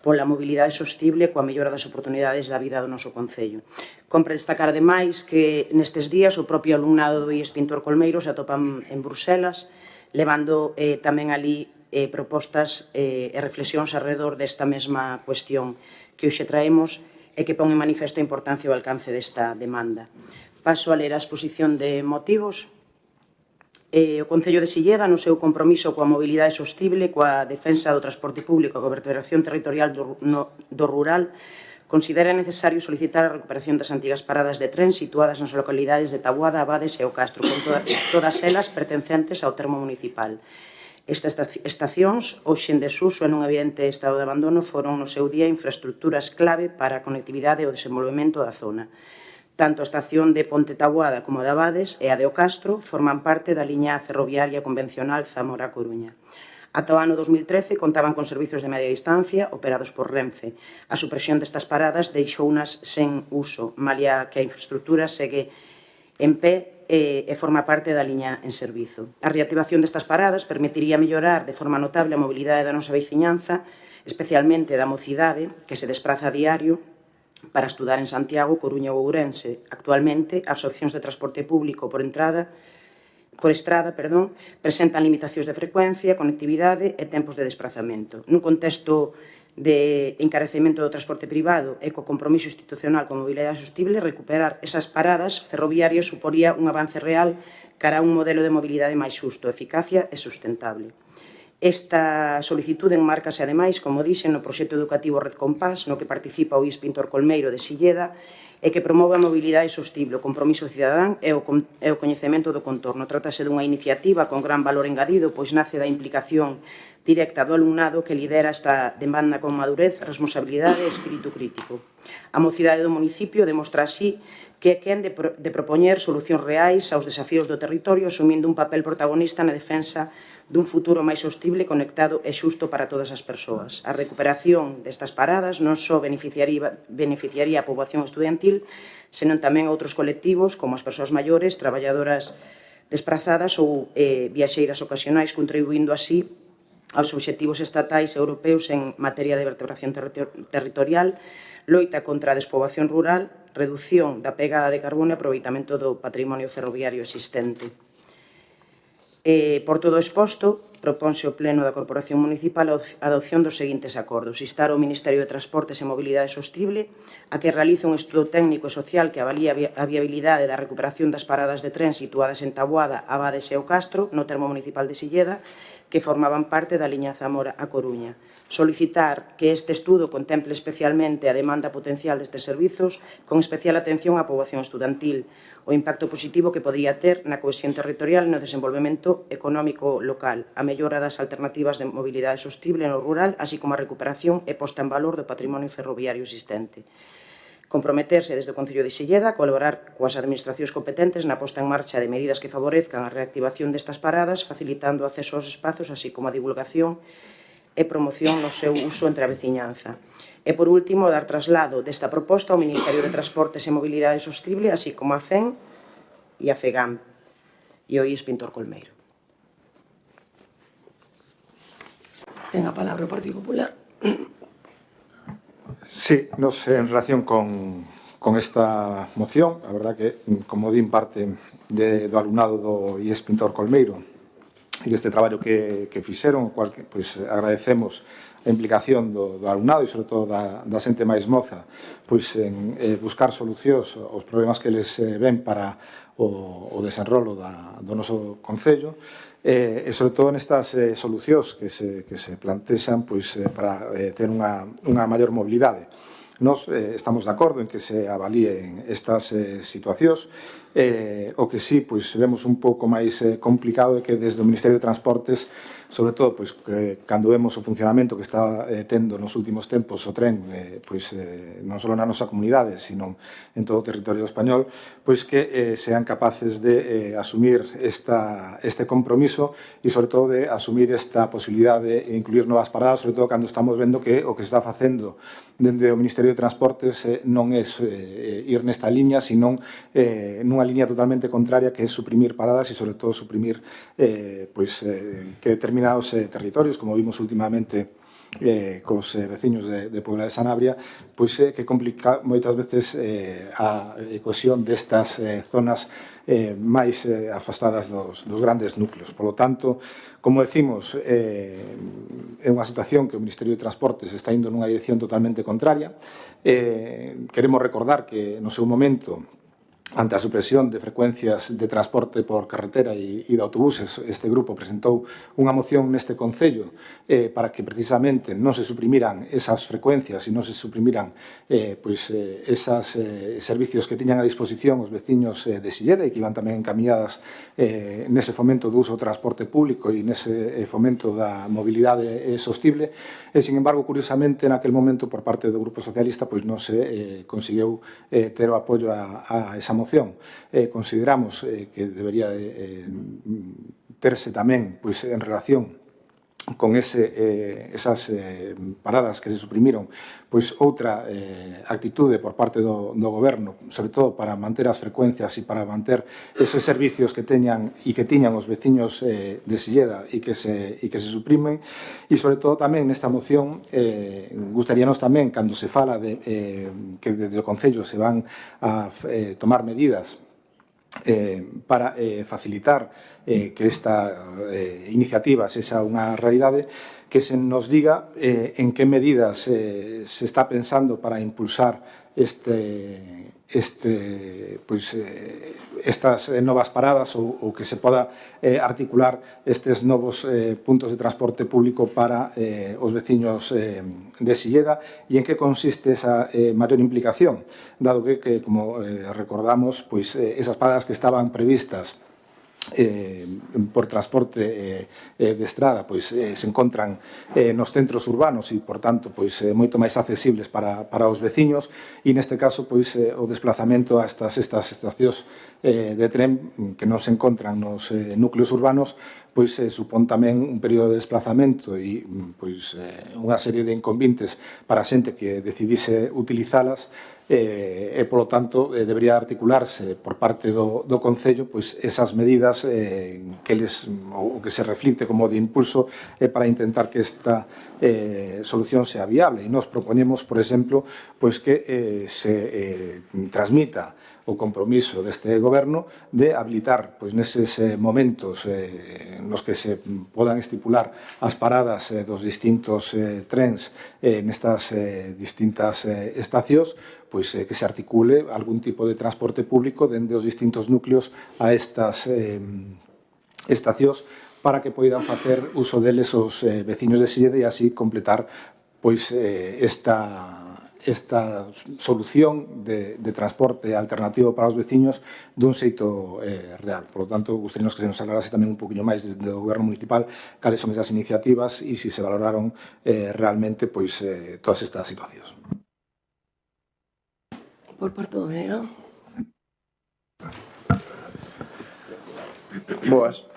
pola mobilidade sostible coa mellora das oportunidades da vida do noso Concello. Compre destacar, ademais, que nestes días o propio alumnado do IES Pintor Colmeiro se atopan en Bruselas, levando tamén ali propostas e reflexións alrededor desta mesma cuestión que hoxe traemos e que pon en manifesto a importancia e o alcance desta demanda. Paso a ler a exposición de motivos. O Concello de Silleda, no seu compromiso coa mobilidade sostible, coa defensa do transporte público e coa vertebración territorial do rural, considera necesario solicitar a recuperación das antigas paradas de tren situadas nas localidades de Taboada, Abades e O Castro, con todas elas pertencentes ao termo municipal. Estas estacións, hoxe en desuso e nun evidente estado de abandono, foron no seu día infraestructuras clave para a conectividade e o desenvolvemento da zona. Tanto a estación de Ponte Taboada como a de Abades e a de O Castro forman parte da liña ferroviaria convencional Zamora-Coruña. Ata o ano 2013 contaban con servizos de media distancia operados por Renfe. A supresión destas paradas deixounas sen uso, malia que a infraestructura segue en pé e forma parte da liña en servizo. A reactivación destas paradas permitiría mellorar de forma notable a mobilidade da nosa veciñanza, especialmente da mocidade, que se despraza a diario para estudar en Santiago, Coruña ou Ourense. Actualmente, as opcións de transporte público por estrada, presentan limitacións de frecuencia, conectividade e tempos de desplazamento. Nun contexto de encarecemento do transporte privado e co compromiso institucional con mobilidade sostible, recuperar esas paradas ferroviarias suporía un avance real cara a un modelo de mobilidade máis xusto, eficacia e sustentable. Esta solicitude enmárcase, ademais, como dixen, no proxecto educativo Red Compás, no que participa o IES Pintor Colmeiro de Silleda, e que promove a mobilidade sostible, o compromiso cidadán e o coñecemento do contorno. Trátase dunha iniciativa con gran valor engadido, pois nace da implicación directa do alumnado que lidera esta demanda con madurez, responsabilidade e espírito crítico. A mocidade do municipio demostra así que é quen de propoñer solucións reais aos desafíos do territorio, asumindo un papel protagonista na defensa dun futuro máis sostible, conectado e xusto para todas as persoas. A recuperación destas paradas non só beneficiaría a poboación estudiantil, senón tamén a outros colectivos, como as persoas maiores, traballadoras desprazadas ou viaxeiras ocasionais, contribuindo así aos obxectivos estatais e europeos en materia de vertebración territorial, loita contra a despoboación rural, reducción da pegada de carbono e aproveitamento do patrimonio ferroviario existente. Por todo o exposto, proponse o Pleno da Corporación Municipal a adopción dos seguintes acordos. Instar ao Ministerio de Transportes e Mobilidade Sostible a que realice un estudo técnico e social que avalíe a viabilidade da recuperación das paradas de tren situadas en Taboada, Abades e O Castro, no termo municipal de Silleda, que formaban parte da liña Zamora a Coruña. Solicitar que este estudo contemple especialmente a demanda potencial destes servizos, con especial atención á poboación estudantil, o impacto positivo que podría ter na cohesión territorial e no desenvolvemento económico local, a mellora das alternativas de mobilidade sostible no rural, así como a recuperación e posta en valor do patrimonio ferroviario existente. Comprometerse desde o Concello de Silleda a colaborar coas administracións competentes na posta en marcha de medidas que favorezcan a reactivación destas paradas, facilitando o acceso aos espazos, así como a divulgación e promoción no seu uso entre a veciñanza. E, por último, dar traslado desta proposta ao Ministerio de Transportes e Mobilidade Sostible, así como a FEN e a FEGAM e o IES Pintor Colmeiro. Ten a palabra o Partido Popular. Sí, nos en relación con esta moción, a verdad que, como din parte do alumnado do IES Pintor Colmeiro e deste traballo que fixeron, o cual pois, agradecemos a implicación do alumnado e, sobre todo, da xente máis moza pois, en buscar solucións aos problemas que les ven para o desenrolo do noso Concello e, sobre todo, nestas solucións que se plantexan pois, para ter unha maior mobilidade. Nos estamos de acordo en que se avalíen estas situacións. O que sí, pois, vemos un pouco máis complicado é que desde o Ministerio de Transportes, sobre todo, pois, cando vemos o funcionamento que está tendo nos últimos tempos o tren, pois, non só na nosa comunidade, sino en todo o territorio español, pois que sean capaces de asumir este compromiso e, sobre todo, de asumir esta posibilidade de incluir novas paradas, sobre todo cando estamos vendo que o que se está facendo dende o Ministerio de Transportes non é ir nesta liña, sino nunha liña totalmente contraria, que é suprimir paradas e, sobre todo, suprimir que determinados territorios, como vimos últimamente cos veciños de Puebla de Sanabria, pois que complica moitas veces a cohesión destas zonas máis afastadas dos grandes núcleos. Por lo tanto, como decimos, é unha situación que o Ministerio de Transportes está indo nunha dirección totalmente contraria. Queremos recordar que no seu momento, ante a supresión de frecuencias de transporte por carretera e de autobuses, este grupo presentou unha moción neste Concello para que precisamente non se suprimiran esas frecuencias e non se suprimiran esos servicios que tiñan a disposición os veciños de Silleda e que iban tamén encaminhadas nese fomento do uso do transporte público e nese fomento da mobilidade sostible. E, sin embargo, curiosamente, naquel momento, por parte do Grupo Socialista, pois non se conseguiu ter o apoio a esa moción. Consideramos que debería terse tamén en relación con esas paradas que se suprimiron, outra actitude por parte do Goberno, sobre todo para manter as frecuencias e para manter esos servicios que teñan e que tiñan os veciños de Silleda e que se suprimen. E, sobre todo, tamén nesta moción gustaríanos tamén, cando se fala de que desde o Concello se van a tomar medidas para facilitar que esta iniciativa sexa unha realidade, que se nos diga en que medidas se está pensando para impulsar estas novas paradas ou que se poda articular estes novos puntos de transporte público para os veciños de Silleda e en que consiste esa maior implicación, dado que como recordamos, esas paradas que estaban previstas por transporte de estrada se encontran nos centros urbanos e, por tanto, moito máis accesibles para os veciños, e neste caso o desplazamento a estas estacións de tren que non se encontran nos núcleos urbanos supón tamén un período de desplazamento e unha serie de inconvenientes para a xente que decidise utilizalas e, polo tanto, debería articularse por parte do Concello esas medidas o que se reflicte como de impulso para intentar que esta solución sea viable. E nos propoñemos, por exemplo, que se transmita o compromiso deste Goberno de habilitar neses momentos nos que se podan estipular as paradas dos distintos trens nestas distintas estacións, que se articule algún tipo de transporte público dende os distintos núcleos a estas estacións para que poidan facer uso deles os veciños de Silleda e así completar esta solución de transporte alternativo para os veciños dun xeito real. Por lo tanto, gustaríamos que se nos aclarase tamén un poquinho máis desde o Goberno Municipal cales son esas iniciativas e se valoraron realmente todas estas situacións. Por parte do BNG. Boas.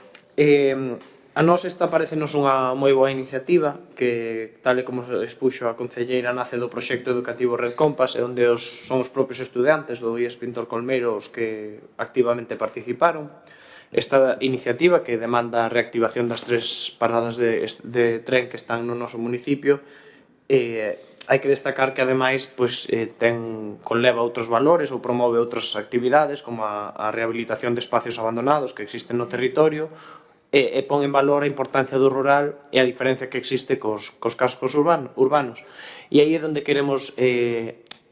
A nós esta parecenos unha moi boa iniciativa que, tal e como expuxo a concelleira, nace do proxecto educativo Red Compass, onde son os propios estudantes do IES Pintor Colmeiro os que activamente participaron. Esta iniciativa, que demanda a reactivación das 3 paradas de tren que están no noso municipio, hai que destacar que, ademais, conleva outros valores ou promove outras actividades, como a rehabilitación de espacios abandonados que existen no territorio, e pon en valor a importancia do rural e a diferencia que existe cos cascos urbanos. E aí é onde queremos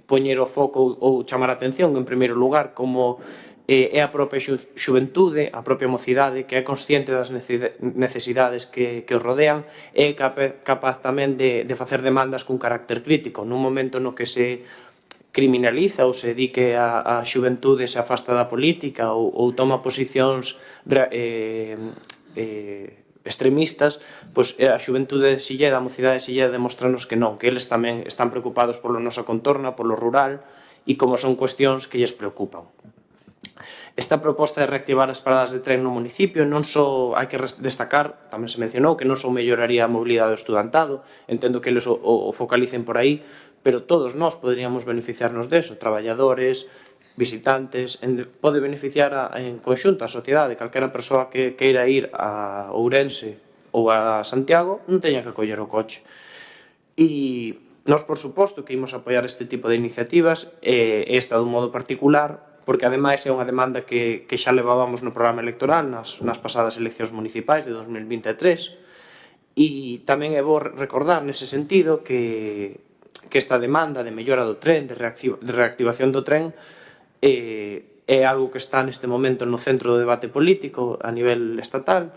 poñer o foco ou chamar a atención, en primeiro lugar, como é a propia xuventude, a propia mocidade, que é consciente das necesidades que os rodean e é capaz tamén de facer demandas cun carácter crítico. Nun momento no que se criminaliza ou se di que a xuventude se afasta da política ou toma posicións extremistas, pois a xuventude de Silleda, a mocidade de Silleda, demostranos que non, que eles tamén están preocupados polo noso contorno, polo rural, e como son cuestións que lles preocupan. Esta proposta de reactivar as paradas de tren no municipio non só hai que destacar, tamén se mencionou, que non só melloraría a mobilidade do estudantado, entendo que eles o focalicen por aí, pero todos nós poderíamos beneficiarnos deso, traballadores, visitantes, pode beneficiar en conxunto a sociedade, calquera persoa que queira ir a Ourense ou a Santiago non teña que coller o coche. E nós, por suposto, que imos apoiar este tipo de iniciativas, esta dun modo particular, porque ademais é unha demanda que xa levábamos no programa electoral nas pasadas eleccións municipais de 2023, e tamén é bo recordar nese sentido que esta demanda de mellora do tren, de reactivación do tren, é algo que está neste momento no centro do debate político a nivel estatal.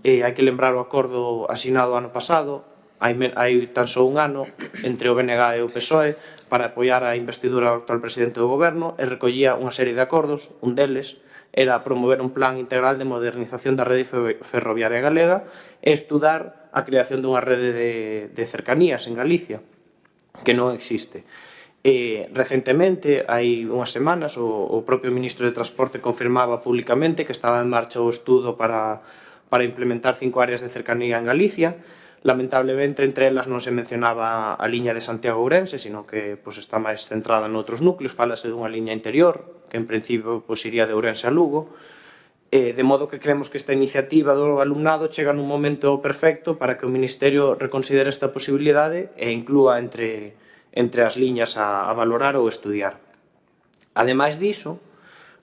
Hai que lembrar o acordo asinado ano pasado, hai tan só un ano, entre o BNG e o PSOE, para apoiar a investidura do actual presidente do goberno, e recollía unha serie de acordos. Un deles era promover un plan integral de modernización da rede ferroviaria galega e estudar a creación dunha rede de cercanías en Galicia, que non existe. Recentemente, hai unhas semanas, o propio ministro de Transporte confirmaba públicamente que estaba en marcha o estudo para implementar 5 áreas de cercanía en Galicia. Lamentablemente, entre elas non se mencionaba a liña de Santiago-Ourense, sino que está máis centrada noutros núcleos. Fálase dunha liña interior, que en principio iría de Ourense a Lugo, de modo que creemos que esta iniciativa do alumnado chega nun momento perfecto para que o Ministerio reconsidere esta posibilidade e inclúa entre as liñas a valorar ou estudiar. Ademais diso,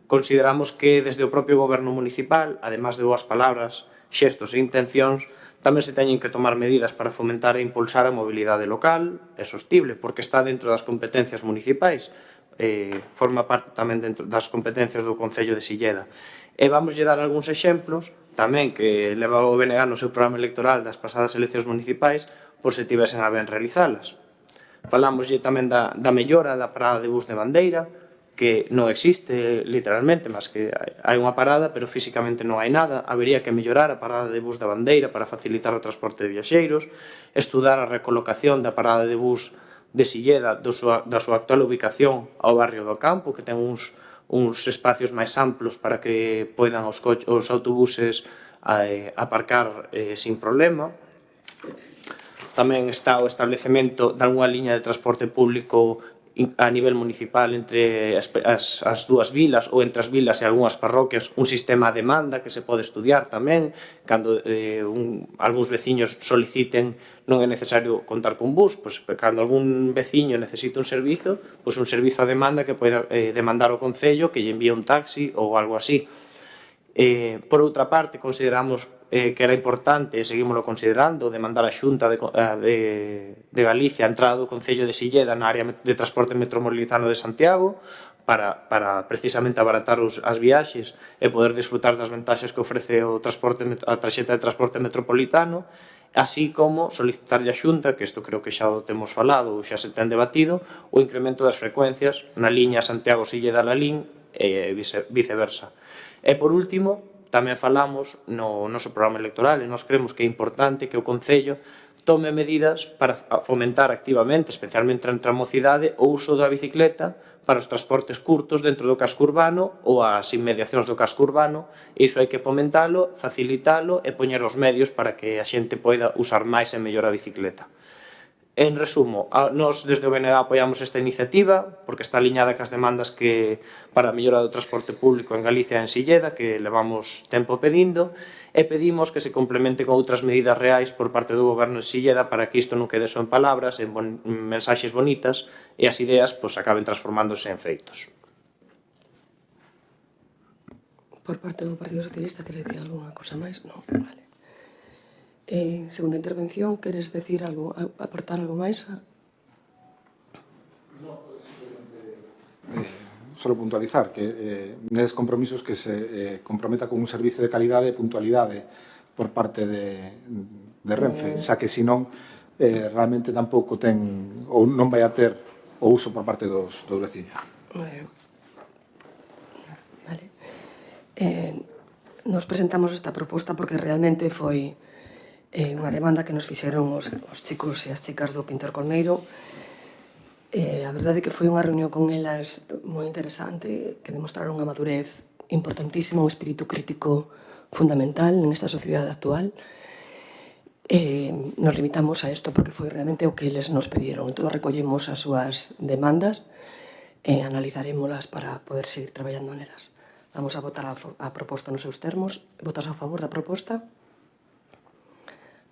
consideramos que desde o propio Goberno municipal, ademais de boas palabras, xestos e intencións, tamén se teñen que tomar medidas para fomentar e impulsar a mobilidade local e sostible, porque está dentro das competencias municipais, forma parte tamén dentro das competencias do Concello de Silleda. E vamos dar algúns exemplos, tamén que leva o BNG no seu programa electoral das pasadas eleccións municipais, por se tivesen a ben realizalas. Falámoslle tamén da mellora da parada de bus de Bandeira, que non existe literalmente, mas que hai unha parada, pero físicamente non hai nada. Habería que mellorar a parada de bus da Bandeira para facilitar o transporte de viaxeiros, estudar a recolocación da parada de bus de Silleda da súa actual ubicación ao barrio do Campo, que ten uns espacios máis amplos para que poidan os autobuses aparcar sin problema. Tamén está o establecemento de algunha liña de transporte público a nivel municipal entre as dúas vilas ou entre as vilas e algunhas parroquias, un sistema de demanda que se pode estudiar tamén. Cando algúns veciños soliciten, non é necesario contar con bus, pois cando algún veciño necesita un servizo, pois un servizo a demanda que poida demandar o Concello que lle envíe un taxi ou algo así. Por outra parte, consideramos que era importante, e seguímoslo considerando, demandar a Xunta de Galicia a entrada do Concello de Silleda na área de transporte metropolitano de Santiago para precisamente abaratar as viaxes e poder disfrutar das ventaxes que ofrece a tarxeta de transporte metropolitano, así como solicitarlle a Xunta, que isto creo que xa o temos falado ou xa se ten debatido, o incremento das frecuencias na liña Santiago-Silleda-Lalín e viceversa. E, por último, tamén falamos no noso programa electoral e nós creemos que é importante que o Concello tome medidas para fomentar activamente, especialmente entre a mocidade, o uso da bicicleta para os transportes curtos dentro do casco urbano ou as inmediacións do casco urbano. Iso hai que fomentalo, facilitalo e poñer os medios para que a xente poida usar máis e mellor a bicicleta. En resumo, nós desde o BNG apoiamos esta iniciativa porque está aliñada cas demandas que para a mellora do transporte público en Galicia e en Silleda que levamos tempo pedindo e pedimos que se complemente con outras medidas reais por parte do Goberno de Silleda para que isto non quede só en palabras, en mensaxes bonitas e as ideas acaben transformándose en feitos. Por parte do Partido Socialista, quere dicir algunha cosa máis? Non, vale. Segunda intervención, queres decir algo, aportar algo máis? só puntualizar que neses compromisos que se comprometa con un servicio de calidade e puntualidade por parte de Renfe, xa que senón realmente tampouco ten ou non vai a ter o uso por parte dos veciños. Vale. Nos presentamos esta proposta porque realmente foi unha demanda que nos fixeron os chicos e as chicas do Pintor Colmeiro. A verdade é que foi unha reunión con elas moi interesante, que demostraron unha madurez importantísima, un espírito crítico fundamental nesta sociedade actual. Nos limitamos a isto porque foi realmente o que eles nos pediron. Entón, recollemos as súas demandas e analizarémolas para poder seguir traballando nelas. Vamos a votar a proposta nos seus termos. Votas a favor da proposta?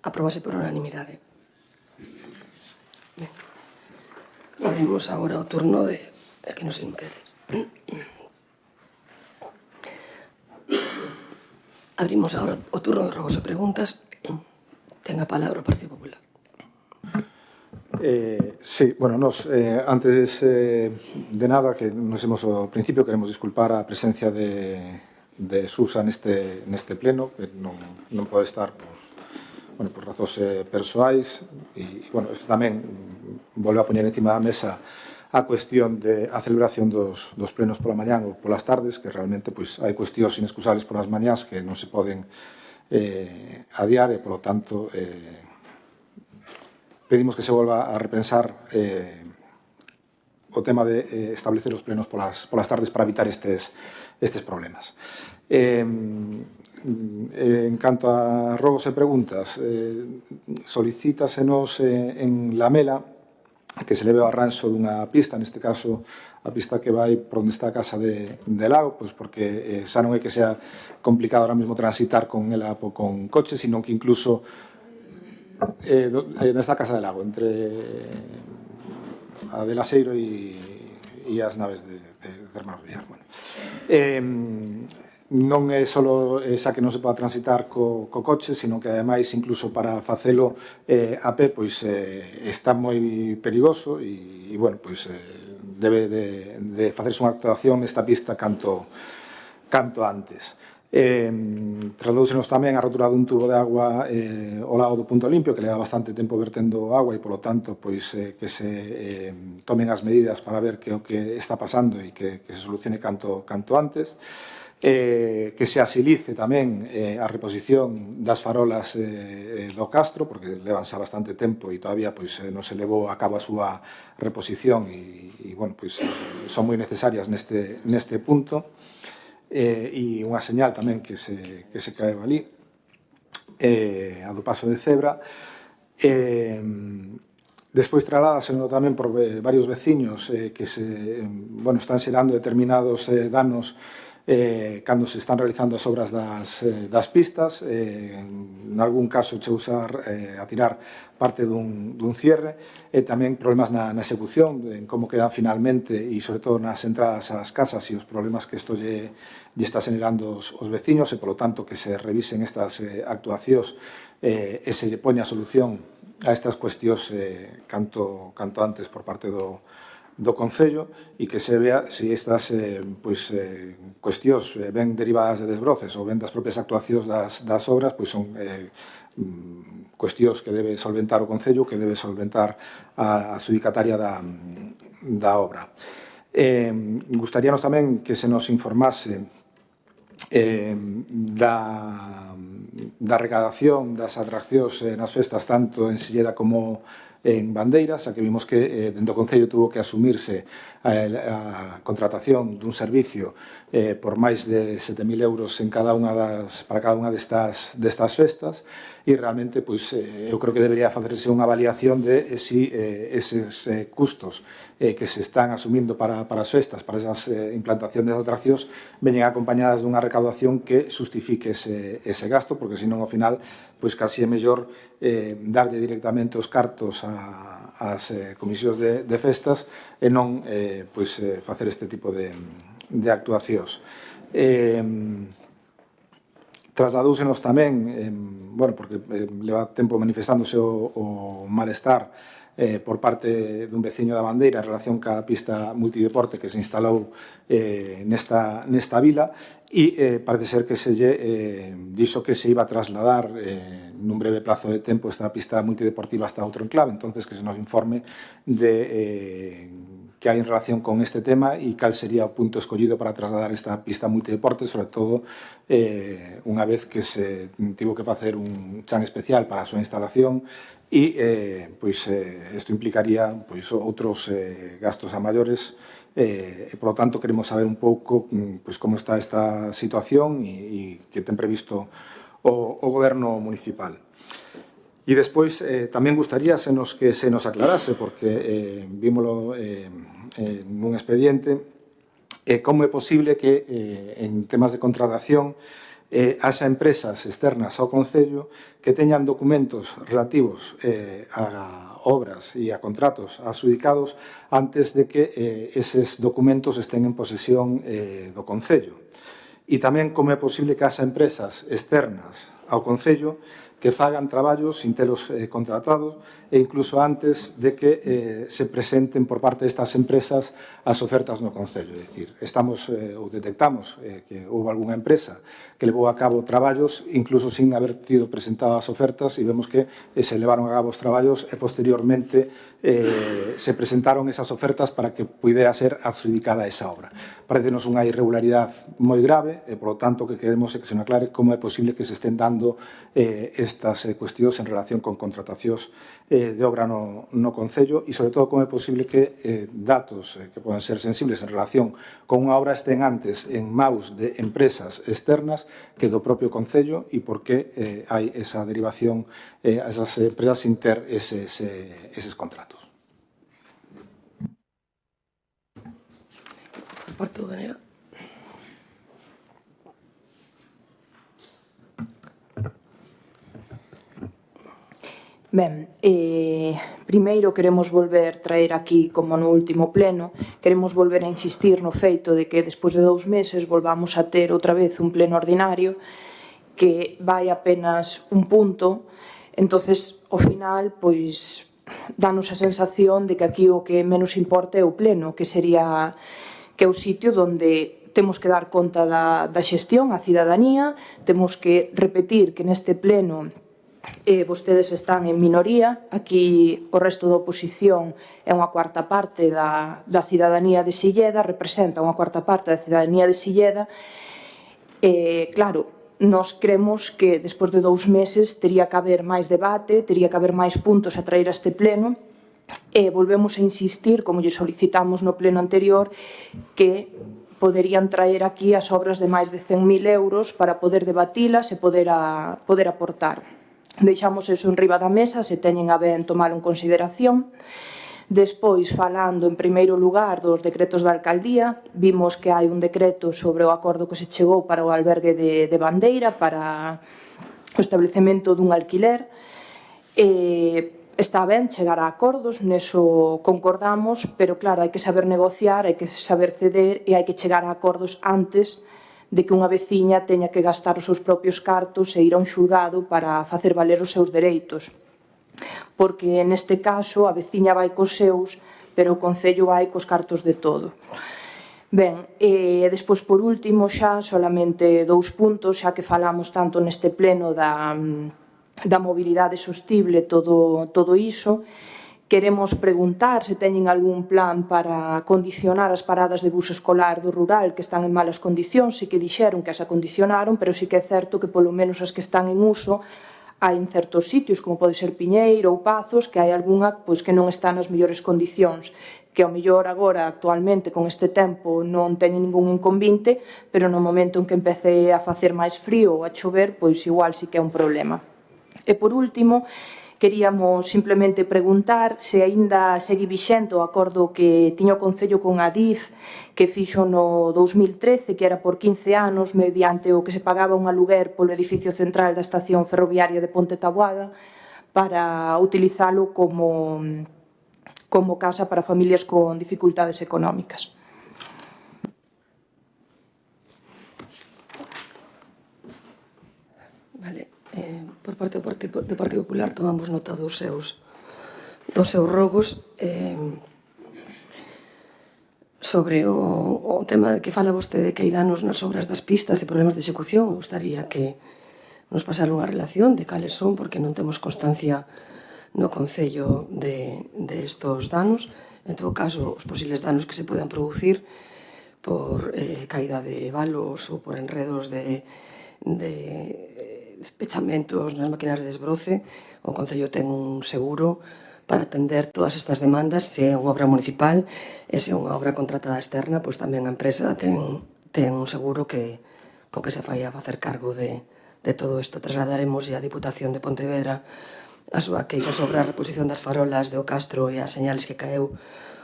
Apróbase por unanimidade. Ben. Abrimos agora o turno de que nos inqueres. Abrimos agora o turno de rogos e preguntas. Ten a palabra o Partido Popular. Sí, bueno, nos, antes de nada, que nos hemos ao principio, queremos disculpar a presencia de Susa neste pleno, que non pode estar por razóns persoais, e, bueno, isto tamén volve a poñer encima da mesa a cuestión a celebración dos plenos pola mañán ou polas tardes, que realmente hai cuestións inexcusables polas mañás que non se poden adiar, e, polo tanto, pedimos que se volva a repensar o tema de establecer os plenos polas tardes para evitar estes problemas. En canto a rogos e preguntas, solicítasenos en Lamela que se leve ao arranxo dunha pista, neste caso a pista que vai por onde está a casa de Lago, pois porque xa non é que sea complicado ahora mesmo transitar con ela con coche, sino que incluso nesta casa de Lago, entre a de Laseiro e as naves de Hermanos Villar. Bueno, non é só xa que non se poda transitar co coche, sino que ademais incluso para facelo a pé pois está moi perigoso e bueno, pois debe de facerse unha actuación nesta pista canto antes. Trasladousenos tamén a rotura dun tubo de agua ao lado do Punto Limpio, que leva bastante tempo vertendo agua e, polo tanto, pois que se tomen as medidas para ver que o que está pasando e que se solucione canto antes. Que se asilice tamén a reposición das farolas do Castro, porque levan xa bastante tempo e todavía pois non se levou a cabo a súa reposición e bueno, pois son moi necesarias neste punto. E unha señal tamén que se caeu ali, a do paso de cebra. Despois trasladase tamén por varios veciños que están xerando determinados danos cando se están realizando as obras das pistas. En algún caso chegouse a tirar parte dun cierre, e tamén problemas na execución, en como quedan finalmente, e sobre todo nas entradas ás casas e os problemas que isto lle está generando os veciños, e polo tanto que se revisen estas actuacións e se lle poña a solución a estas cuestións canto antes por parte do Concello, e que se vea se estas cuestións ben derivadas de desbroces ou ben das propias actuacións das obras, pois son cuestións que debe solventar o Concello, que debe solventar a adxudicataria da obra. Gustaríanos tamén que se nos informase da recadación das atraccións nas festas, tanto en Silleda como en Bandeiras, a que vimos que dentro do Concello tuvo que asumirse a contratación dun servicio por máis de 7.000 euros para cada unha destas festas, e realmente eu creo que debería facerse unha avaliación de si eses custos que se están asumindo para as festas, para esas implantación das atraccións, veñen acompañadas dunha recaudación que justifique ese gasto, porque senón ao final casi é mellor darlle directamente os cartos ás comisións de festas e non facer este tipo de actuacións. Trasladúsenos tamén, porque leva tempo manifestándose o malestar por parte dun veciño da Bandeira en relación ca pista multideporte que se instalou nesta vila, e parece ser que se lle dixo que se iba a trasladar nun breve plazo de tempo esta pista multideportiva hasta outro enclave, entonces que se nos informe de que hai en relación con este tema e cal sería o punto escollido para trasladar esta pista multideporte, sobre todo unha vez que se tivo que facer un chan especial para a súa instalación e isto implicaría outros gastos a maiores e, por lo tanto, queremos saber un pouco como está esta situación e que ten previsto o Goberno municipal. E despois tamén gustaría que se nos aclarase, porque vímolo nun expediente, como é posible que en temas de contratación haxa empresas externas ao Concello que teñan documentos relativos a obras e a contratos adxudicados antes de que eses documentos estén en posesión do Concello. E tamén como é posible que haxa empresas externas ao Concello que fagan traballos sin telos contratados e incluso antes de que se presenten por parte destas empresas as ofertas no Concello. É dicir, ou detectamos que houve algunha empresa que levou a cabo traballos incluso sin haber tido presentadas as ofertas e vemos que se levaron a cabo os traballos e posteriormente se presentaron esas ofertas para que pudera ser adxudicada esa obra. Parecenos unha irregularidade moi grave e, por lo tanto, que queremos que se nos aclare como é posible que se estén dando estas cuestións en relación con contratacións de obra no Concello e, sobre todo, como é posible que datos que poden ser sensibles en relación con unha obra estén antes en maus de empresas externas que do propio Concello e por que hai esa derivación a esas empresas sin ter eses contratos. Por parte do Venera. Ben, primeiro queremos volver traer aquí, como no último pleno, queremos volver a insistir no feito de que despois de 2 meses volvamos a ter outra vez un pleno ordinario que vai apenas un punto, entonces ao final pois danos a sensación de que aquí o que menos importa é o pleno, que sería que é o sitio onde temos que dar conta da xestión á cidadanía, temos que repetir que neste pleno vostedes están en minoría, aquí o resto da oposición é unha cuarta parte da cidadanía de Silleda, representa unha cuarta parte da cidadanía de Silleda, claro, nós cremos que despois de 2 meses tería que haber máis debate, tería que haber máis puntos a traer a este pleno, e volvemos a insistir, como lle solicitamos no pleno anterior, que poderían traer aquí as obras de máis de 100.000 euros para poder debatilas e poder aportar. Deixamos eso en riba da mesa, se teñen a ben tomalo en consideración. Despois, falando en primeiro lugar dos decretos da alcaldía, vimos que hai un decreto sobre o acordo que se chegou para o albergue de Bandeira, para o establecemento dun alquiler. Está ben chegar a acordos, neso concordamos, pero claro, hai que saber negociar, hai que saber ceder e hai que chegar a acordos antes de que unha veciña teña que gastar os seus propios cartos e ir a un xulgado para facer valer os seus dereitos. Porque neste caso a veciña vai cos seus, pero o Concello vai cos cartos de todo. Ben, e despois por último xa solamente 2 puntos, xa que falamos tanto neste pleno da mobilidade sostible, todo iso. Queremos preguntar se teñen algún plan para condicionar as paradas de bus escolar do rural que están en malas condicións, e que dixeron que as acondicionaron, pero sí que é certo que polo menos as que están en uso hai en certos sitios, como pode ser Piñeiro ou Pazos, que hai algunha que non está nas mellores condicións, que ao mellor agora, actualmente, con este tempo, non teñen ningún inconvinte, pero no momento en que empece a facer máis frío ou a chover, pois igual sí que é un problema. E por último, queríamos simplemente preguntar se aínda segue vixente o acordo que tiña o Concello con Adif, que fixo no 2013, que era por 15 anos, mediante o que se pagaba un aluguer polo edificio central da estación ferroviaria de Ponte Taboada, para utilizalo como casa para familias con dificultades económicas. Vale. Por parte do Partido Popular tomamos nota dos seus dos seus rogos sobre o tema de que fala vostede que hai danos nas obras das pistas e problemas de execución. Me gustaría que nos pasara unha relación de cales son, porque non temos constancia no Concello de estos danos. En todo caso, os posibles danos que se podan producir por caída de valos ou por enredos de pechamentos nas máquinas de desbroce, o Concello ten un seguro para atender todas estas demandas, se é unha obra municipal e se é unha obra contratada externa, pois tamén a empresa ten un seguro co que se fai a facer cargo de todo isto. Trasladaremos a Diputación de Pontevedra a súa queixa sobre a reposición das farolas de O Castro e as señales que caeu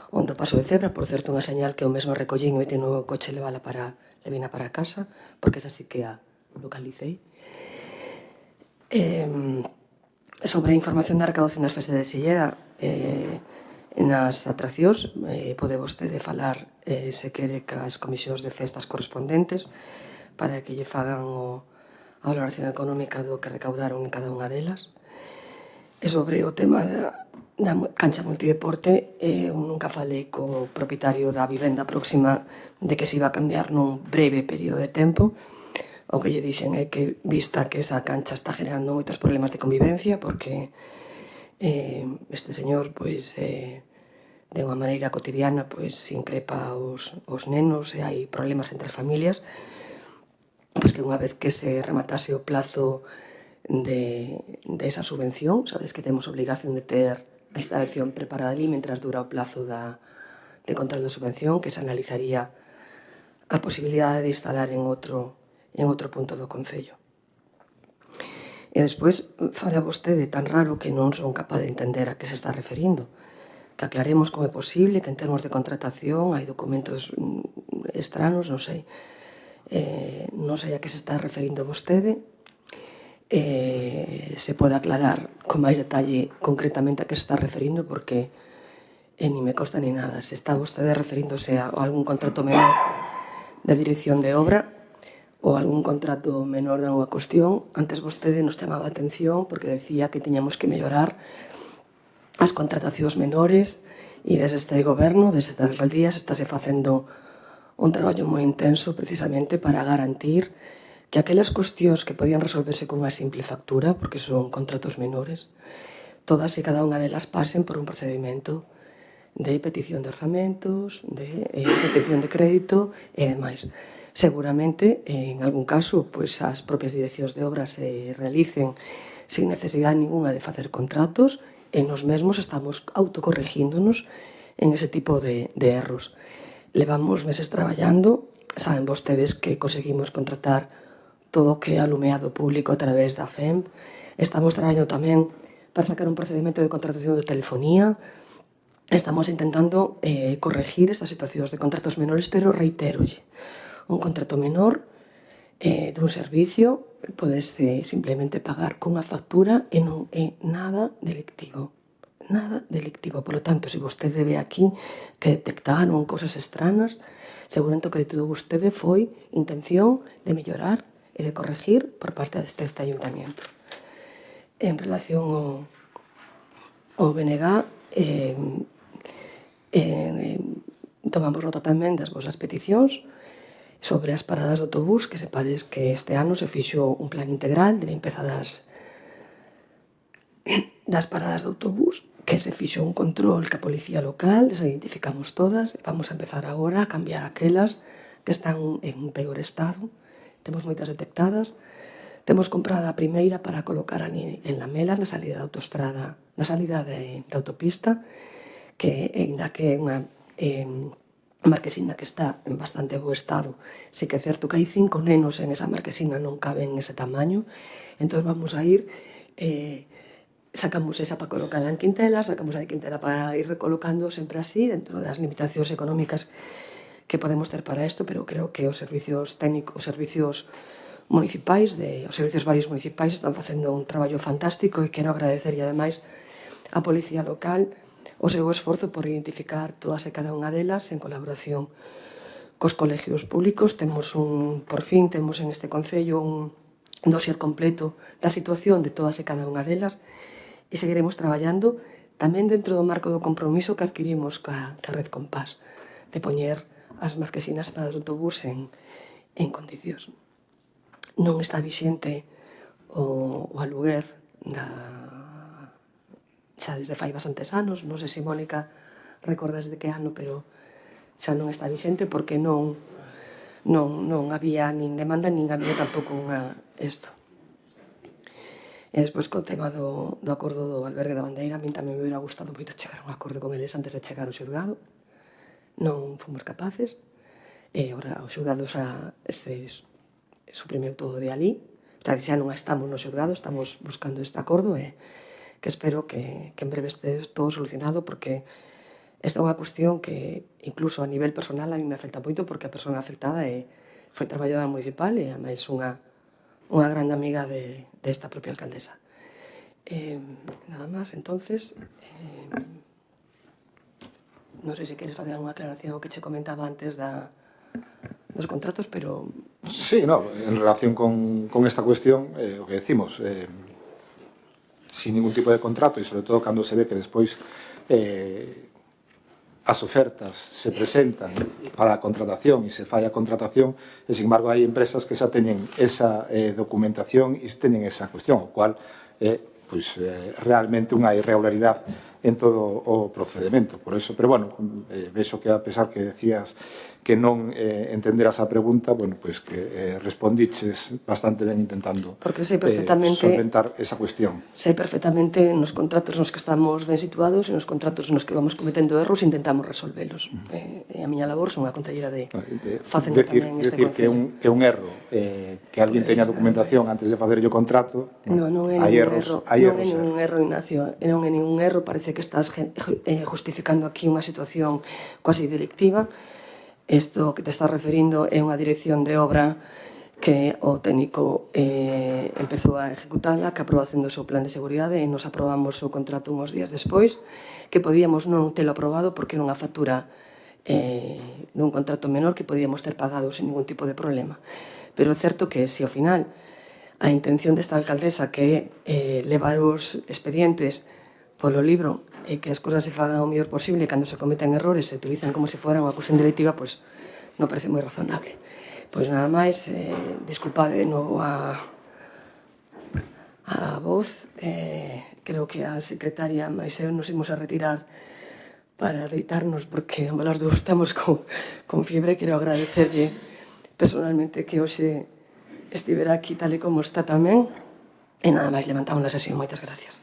onde o paso de cebra. Por certo, unha señal que eu mesmo recollín e metí no coche e levina para casa, porque esa sí que a localicei. Sobre a información da recaudación das festas de Silleda, nas atraccións, pode vostede falar, se quere, cas comisións de festas correspondentes para que lle fagan a valoración económica do que recaudaron en cada unha delas. E sobre o tema da cancha multideporte, eu nunca falei co propietario da vivenda próxima de que se iba a cambiar nun breve período de tempo. O que lle dixen é que, vista que esa cancha está generando moitos problemas de convivencia, porque este señor, pois, de unha maneira cotidiana, pois, increpa os nenos e hai problemas entre familias, pois que unha vez que se rematase o plazo de esa subvención, sabes que temos obligación de ter a instalación preparada ali mentras dura o plazo de control de subvención, que se analizaría a posibilidade de instalar en outro punto do Concello. E despois fala vostede tan raro que non son capaz de entender a que se está referindo. Que aclaremos como é posible que en termos de contratación hai documentos estranos, non sei. Non sei a que se está referindo vostede. Se pode aclarar con máis detalle concretamente a que se está referindo, porque ni me consta ni nada. Se está vostede referíndose a algún contrato menor de dirección de obra ou algún contrato menor de alguna cuestión, antes vostede nos chamaba a atención porque decía que tiñamos que mellorar as contratacións menores, e desde este goberno, desde estas alcaldías, estáse facendo un traballo moi intenso precisamente para garantir que aquelas cuestións que podían resolverse con unha simple factura, porque son contratos menores, todas e cada unha delas pasen por un procedimento de petición de orzamentos, de petición de crédito e demais. Seguramente, en algún caso, pois as propias direccións de obras se realicen sin necesidade ninguna de facer contratos e nos mesmos estamos autocorregíndonos en ese tipo de erros. Levamos meses traballando, saben vostedes que conseguimos contratar todo o que é alumeado público a través da FEMP. Estamos traballando tamén para sacar un procedimento de contratación de telefonía. Estamos intentando corregir estas situacións de contratos menores, pero reiterolle, un contrato menor dun servicio podese simplemente pagar cunha factura e non é nada delictivo. Nada delictivo. Por lo tanto, se vostede ve aquí que detectaron cosas extranas, seguramente que de todo vostede foi intención de mellorar e de corregir por parte deste ayuntamiento. En relación ao BNG, tomamos nota tamén das vosas peticións sobre as paradas de autobús, que sepades que este ano se fixo un plan integral de limpeza das paradas de autobús, que se fixo un control que a policía local, les identificamos todas, e vamos a empezar agora a cambiar aquelas que están en peor estado. Temos moitas detectadas. Temos comprada a primeira para colocar ali en Lamelas, na salida da autostrada, na salida da autopista, que ainda que é unha marquesina que está en bastante bo estado, sí que é certo que hai 5 nenos en esa marquesina, non caben ese tamaño, entón vamos a ir, sacamos esa para colocarla en Quintela, sacamos a de Quintela para ir recolocando sempre así, dentro das limitacións económicas que podemos ter para isto, pero creo que os servicios técnicos, os servicios municipais, os servicios varios municipais están facendo un traballo fantástico, e quero agradecer e ademais a Policía Local o seu esforzo por identificar todas e cada unha delas en colaboración cos colegios públicos. Por fin, temos en este Concello un dossier completo da situación de todas e cada unha delas, e seguiremos traballando tamén dentro do marco do compromiso que adquirimos ca Red Compás, de poñer as marquesinas para o autobús en condicións. Non está vixente o aluguer xa desde fai bastantes anos, non sei se Mónica recordas de que ano, pero xa non está vixente porque non había nin demanda, nin había tampouco isto. E despois, co tema do acordo do albergue da Bandeira, a min tamén me hubiera gustado moito chegar a un acordo con eles antes de chegar ao xulgado. Non fomos capaces, e agora o xulgado xa se suprimiu todo de ali, xa non estamos no xulgado, estamos buscando este acordo e que espero que en breve este todo solucionado, porque esta é unha cuestión que, incluso a nivel personal, a mí me afecta moito, porque a persoa afectada foi traballadora municipal e, a máis, unha grande amiga desta propia alcaldesa. Nada máis, entonces, non sei se queres facer alguna aclaración ao que che comentaba antes dos contratos, pero... Sí, no, en relación con esta cuestión, o que decimos, sin ningún tipo de contrato, e sobre todo cando se ve que despois as ofertas se presentan para a contratación e se fai a contratación, e, sin embargo, hai empresas que xa teñen esa documentación e teñen esa cuestión, o cual é realmente unha irregularidade en todo o procedimento. Por eso, pero bueno, vexo que a pesar que decías que non entenderas a pregunta, bueno, pois que respondiches bastante ben intentando solventar esa cuestión. Sei perfectamente nos contratos nos que estamos ben situados e nos contratos nos que vamos cometendo erros intentamos resolvelos. E a miña labor son a concelleira de facendo tamén este concello. Que é un erro que alguén teña documentación antes de facer o contrato. Non é ningún erro, Ignacio, non é ningún erro, parece que estás justificando aquí unha situación quasi delictiva. Isto que te estás referindo é unha dirección de obra que o técnico empezou a ejecutala, que aprobou o seu plan de seguridade e nos aprobamos o contrato uns días despois, que podíamos non telo aprobado porque era unha factura dun contrato menor que podíamos ter pagado sin ningún tipo de problema. Pero é certo que se ao final a intención desta alcaldesa que é levar os expedientes polo libro e que as cousas se fagan o mellor posible e cando se cometen errores se utilizan como se fora unha acusación delictiva, pois non parece moi razonable. Pois nada máis, disculpade de novo a voz, creo que a secretaria máis eu nos imos a retirar para deitarnos porque ambas dúas estamos con fiebre. Quero agradecerlle personalmente que hoxe estivera aquí tal e como está tamén e nada máis, levantamos a sesión. Moitas gracias.